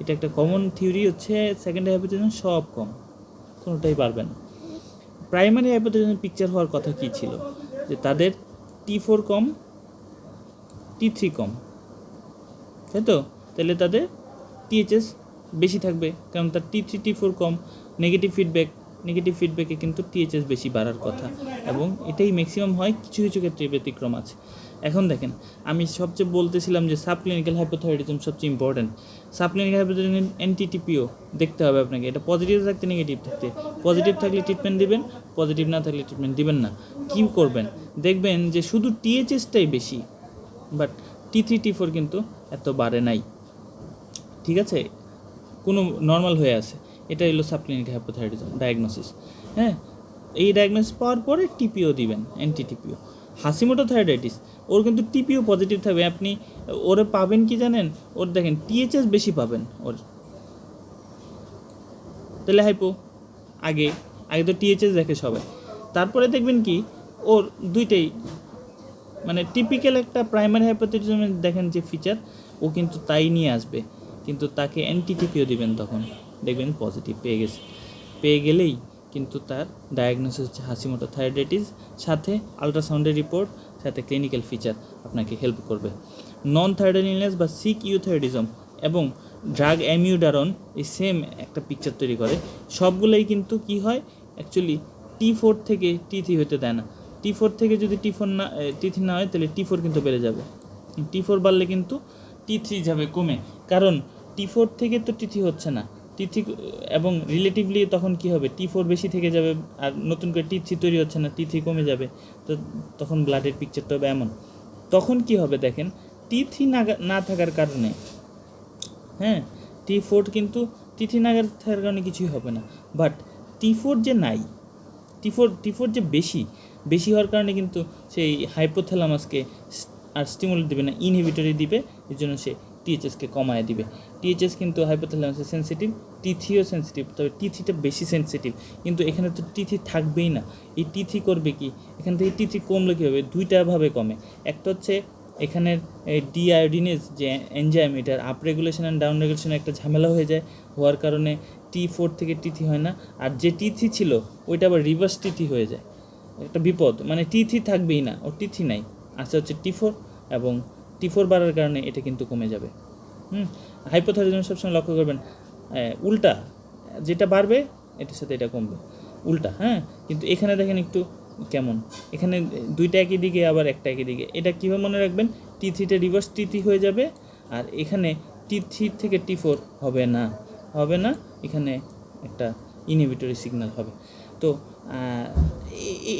এটা একটা কমন থিওরি হচ্ছে সেকেন্ডারি হাইপোথাইরয়েডিজম সব কম, কোনোটাই পারবে না। প্রাইমারি হাইপোথাইরয়েডিজম পিকচার হওয়ার কথা কী ছিল যে তাদের T4 কম, T3 কম, তাই তো? তাহলে তাদের টিএচএস বেশি থাকবে, কারণ তার T3 T4 কম। নেগেটিভ ফিডব্যাকে কিন্তু টিএচএস বেশি বাড়ার কথা, এবং এটাই ম্যাক্সিমাম হয়। কিছু কিছু ক্ষেত্রে ব্যতিক্রম আছে। এখন দেখেন, আমি সবচেয়ে বলতেছিলাম যে সাবক্লিনিক্যাল হাইপোথাইরয়েডিজম সবচেয়ে ইম্পর্টেন্ট। সাবক্লিনিক্যাল হাইপোথাইরয়েডিজম এনটিটিপিও দেখতে হবে আপনাকে। এটা পজিটিভ থাকতে নেগেটিভ থাকতে, পজিটিভ থাকলে ট্রিটমেন্ট দিবেন, পজিটিভ না থাকলে ট্রিটমেন্ট দিবেন না। কী করবেন দেখবেন যে শুধু টিএচএসটাই বেশি, বাট T3 T4 কিন্তু এত বাড়ে নাই, ঠিক আছে? কোনো নর্মাল হয়ে আছে। এটা হলো সাবক্লিনিক্যাল হাইপোথাইরয়েডিজম ডায়াগনোসিস। হ্যাঁ, এই ডায়াগনোসিস পাওয়ার পরে টিপিও দিবেন, অ্যান্টিটিপিও। হাসিমোটো থাইরয়েডাইটিস, ওর কিন্তু টিপিও পজিটিভ থাকবে। আপনি ওরে পাবেন কি জানেন? ওর দেখেন টিএচএস বেশি পাবেন ওর, তাহলে হাইপো। আগে তো টিএচএস দেখে সবাই, তারপরে দেখবেন কি ওর দুইটাই মানে টিপিক্যাল একটা প্রাইমারি হাইপোথাইরয়েডিজমের দেখেন যে ফিচার, ও কিন্তু তাই নিয়ে আসবে। কিন্তু তাকে অ্যান্টিটিপিও দিবেন, তখন দেখবেন পজিটিভ পেয়ে গেলেই কিন্তু তার ডায়াগনোসিস হচ্ছে হাসিমোটো থাইরয়েডাইটিস, সাথে আলট্রাসাউন্ডের রিপোর্ট, সাথে ক্লিনিক্যাল ফিচার আপনাকে হেল্প করবে। নন থাইরয়েড ইলনেস বা সিক ইউথাইরয়েডিজম এবং ড্রাগ অ্যামিউডারন এই সেম একটা পিকচার তৈরি করে। সবগুলোই কিন্তু কি হয় অ্যাকচুয়ালি T4 থেকে T3 হতে দেয় না। T4 থেকে যদি T3 না হয় তাহলে T4 কিন্তু বেড়ে যাবে। T4 বাড়লে কিন্তু T3 যাবে কমে, কারণ T4 থেকে তো T3 হচ্ছে না। T3 এবং রিলেটিভলি তখন কি হবে, T4 বেশি থেকে যাবে আর নতুন করে T3 তৈরি হচ্ছে না, T3 কমে যাবে। তো তখন ব্লাডের পিকচারটা হবে এমন। তখন কি হবে দেখেন, T3 না থাকার কারণে, হ্যাঁ, T4 কিন্তু T3 না থাকার কারণে কিছুই হবে না, বাট T4 যে নাই, টি ফোর যে বেশি হওয়ার কারণে কিন্তু সেই হাইপোথ্যালামাসকে আর স্টিমুলেট দেবে না, ইনহিবিটরি দিবে, এর জন্য সে টিএইচএসকে কমায় দিবে। টিএইচএস কিন্তু হাইপোথ্যালামাসে সেন্সিটিভ, T3ও সেন্সিটিভ, তবে T3টা বেশি সেন্সিটিভ, কিন্তু এখানে তো T3 থাকবেই না। এই T3 করবে কি, এখান থেকে T3 কমলে কী হবে, দুইটাভাবে কমে। একটা হচ্ছে এখানের ডিআয়োডিনেজ যে এনজাইম, এটার আপ রেগুলেশন অ্যান্ড ডাউন রেগুলেশনে একটা ঝামেলা হয়ে যায়, হওয়ার কারণে T4 থেকে T3 হয় না, আর যে T3 ছিল ওইটা আবার রিভার্স T3 হয়ে যায়, একটা বিপদ। মানে T3 থাকবেই না, ওর T3 নাই, আছে হচ্ছে T4, এবং T4 বাড়ার কারণে এটা কিন্তু কমে যাবে। হাইপোথাইরয়েডিজম সবসময় লক্ষ্য করবেন উল্টা, যেটা বাড়বে এটার সাথে এটা কমবে, উল্টা। হ্যাঁ, কিন্তু এখানে দেখেন একটু কেমন, এখানে দুইটা একই দিকে আবার একটা একই দিকে, এটা কীভাবে মনে রাখবেন, T3টা রিভার্স T3 হয়ে যাবে, আর এখানে T3 থেকে T4 হবে না, এখানে একটা ইনহিবিটরি সিগন্যাল হবে। তো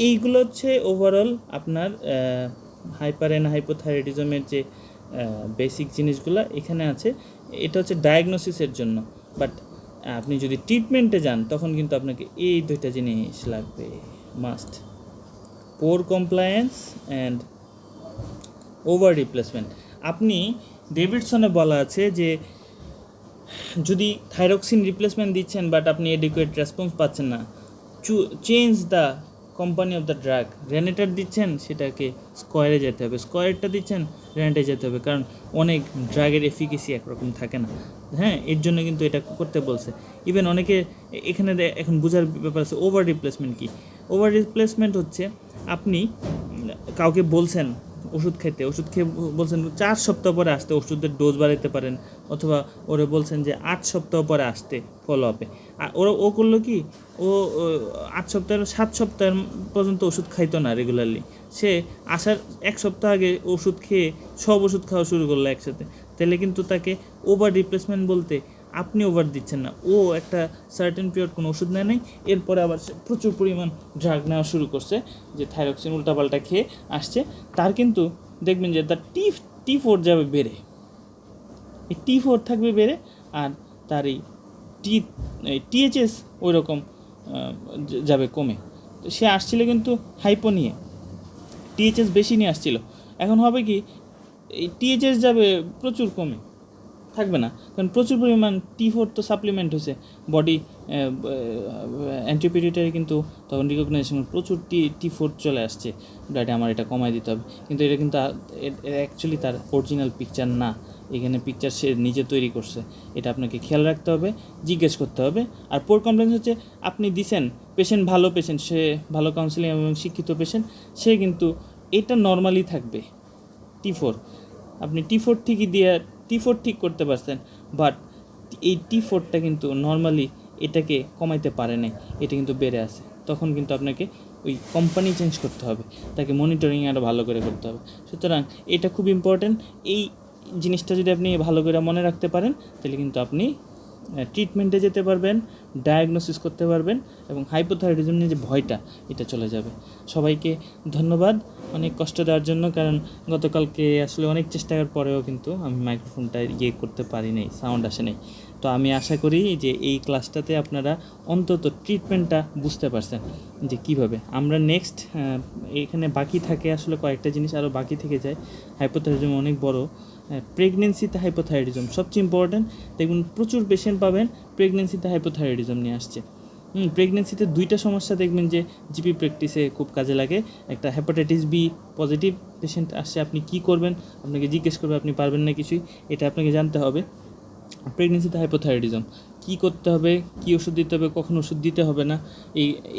এইগুলো হচ্ছে ওভারঅল আপনার হাইপার অ্যান্ড হাইপোথাইরয়েডিজমের যে বেসিক জিনিসগুলো এখানে আছে। এটা হচ্ছে ডায়াগনোসিসের জন্য, বাট আপনি যদি ট্রিটমেন্টে যান তখন কিন্তু আপনাকে এই দুইটা জিনিস লাগবে must, poor compliance and over replacement. আপনি ডেভিডসনে বলা আছে যে যদি থাইরক্সিন রিপ্লেসমেন্ট দিচ্ছেন বাট আপনি এডিকুয়েট রেসপন্স পাচ্ছেন না, change the company of the drug. রেনেটার দিচ্ছেন, সেটাকে স্কোয়ারে যেতে হবে, স্কোয়ারটা দিচ্ছেন, রেনেটে যেতে হবে, কারণ অনেক ড্রাগের এফিকেসি একরকম থাকে না। হ্যাঁ, এর জন্য কিন্তু এটা করতে বলছে। ইভেন অনেকে এখানে এখন বোঝার ব্যাপার আছে ওভার রিপ্লেসমেন্ট কী। ওভার রিপ্লেসমেন্ট হচ্ছে আপনি কাউকে বলছেন ওষুধ খেয়ে বলছেন 4 সপ্তাহ পরে আসতে, ওষুধের ডোজ বাড়াইতে পারেন, অথবা ওরা বলছেন যে 8 সপ্তাহ পরে আসতে ফলো আপে। আর ও করলো কি, ও 8 সপ্তাহের 7 সপ্তাহ পর্যন্ত ওষুধ খাইতো না রেগুলারলি, সে আসার 1 সপ্তাহ আগে ওষুধ খেয়ে সব ওষুধ খাওয়া শুরু করলো একসাথে। তাহলে কিন্তু তাকে ওভার রিপ্লেসমেন্ট বলতে আপনি ওভার দিচ্ছেন না, ও একটা সার্টেন পিরিয়ড কোনো ওষুধ নেয় নাই, এরপরে আবার সে প্রচুর পরিমাণ ড্রাগ নেওয়া শুরু করছে, যে থাইরক্সিন উল্টাপাল্টা খেয়ে আসছে, তার কিন্তু দেখবেন যে তার T4 যাবে বেড়ে, এই T4 থাকবে বেড়ে, আর তার এই THS ওই রকম যাবে কমে। তো সে আসছিল কিন্তু হাইপো নিয়ে, THS বেশি নিয়ে আসছিল, এখন হবে কি, এই THS যাবে প্রচুর কমে, থাকবে না, কারণ প্রচুর পরিমাণ T4 তো সাপ্লিমেন্ট হয়েছে, বডি অ্যান্টিপিরিটারি কিন্তু তখন রিকগনাইজেশন প্রচুর T4 চলে আসছে, ডাইটে আমার এটা কমাই দিতে হবে, কিন্তু এটা কিন্তু অ্যাকচুয়ালি তার অরিজিনাল পিকচার না, এখানে পিকচার সে নিজে তৈরি করছে, এটা আপনাকে খেয়াল রাখতে হবে, জিজ্ঞেস করতে হবে। আর পোর কমপ্লেন্স হচ্ছে আপনি দিছেন, পেশেন্ট ভালো পেশেন্ট, সে ভালো কাউন্সিলিং এবং শিক্ষিত পেশেন্ট, সে কিন্তু এটা নর্মালি থাকবে T4, আপনি T4 ঠিকই দিয়ে T4 ঠিক করতে পারছেন, বাট এই T4টা কিন্তু নর্মালি এটাকে কমাইতে পারে নাই, এটা কিন্তু বেড়ে আসে, তখন কিন্তু আপনাকে ওই কোম্পানি চেঞ্জ করতে হবে, তাকে মনিটরিং আরও ভালো করে করতে হবে। সুতরাং এটা খুব ইম্পর্ট্যান্ট, এই জিনিসটা যদি আপনি ভালো করে মনে রাখতে পারেন তাহলে কিন্তু আপনি ট্রিটমেন্টে যেতে পারবেন, ডায়াগনোসিস করতে পারবেন, এবং হাইপোথাইরয়েডিজম নিয়ে যে ভয়টা এটা চলে যাবে। সবাইকে ধন্যবাদ অনেক কষ্ট দেওয়ার জন্য, কারণ গতকালকে আসলে অনেক চেষ্টার পরেও কিন্তু আমি মাইক্রোফোনটা করতে পারি নাই, সাউন্ড আসে নাই। তো আমি আশা করি যে এই ক্লাসটাতে আপনারা অন্তত ট্রিটমেন্টটা বুঝতে পারছেন যে কীভাবে আমরা নেক্সট, এখানে বাকি থাকে আসলে কয়েকটা জিনিস আরও বাকি থেকে যায়। হাইপোথাইরয়েডিজম অনেক বড়, প্রেগনেন্সিতে হাইপোথাইরয়েডিজম সবচেয়ে ইম্পর্ট্যান্ট। দেখুন প্রচুর পেশেন্ট পাবেন প্রেগনেন্সিতে হাইপোথাইরয়েডিজম নিয়ে আসছে। প্রেগনেন্সিতে দুইটা সমস্যা দেখবেন যে জিপি প্র্যাকটিসে খুব কাজে লাগে। একটা হেপাটাইটিস বি পজিটিভ পেশেন্ট আসছে, আপনি কি করবেন, আপনাকে জিজ্ঞেস করবে, আপনি পারবেন না কিছুই, এটা আপনাকে জানতে হবে। প্রেগনেন্সিতে হাইপোথাইরয়েডিজম কী করতে হবে, কী ওষুধ দিতে হবে, কখন ওষুধ দিতে হবে না,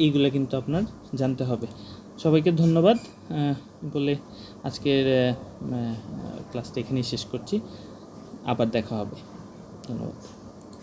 এইগুলো কিন্তু আপনার জানতে হবে। সবাইকে ধন্যবাদ বলে আজকের ক্লাসটা এখানেই শেষ করছি, আবার দেখা হবে, ধন্যবাদ।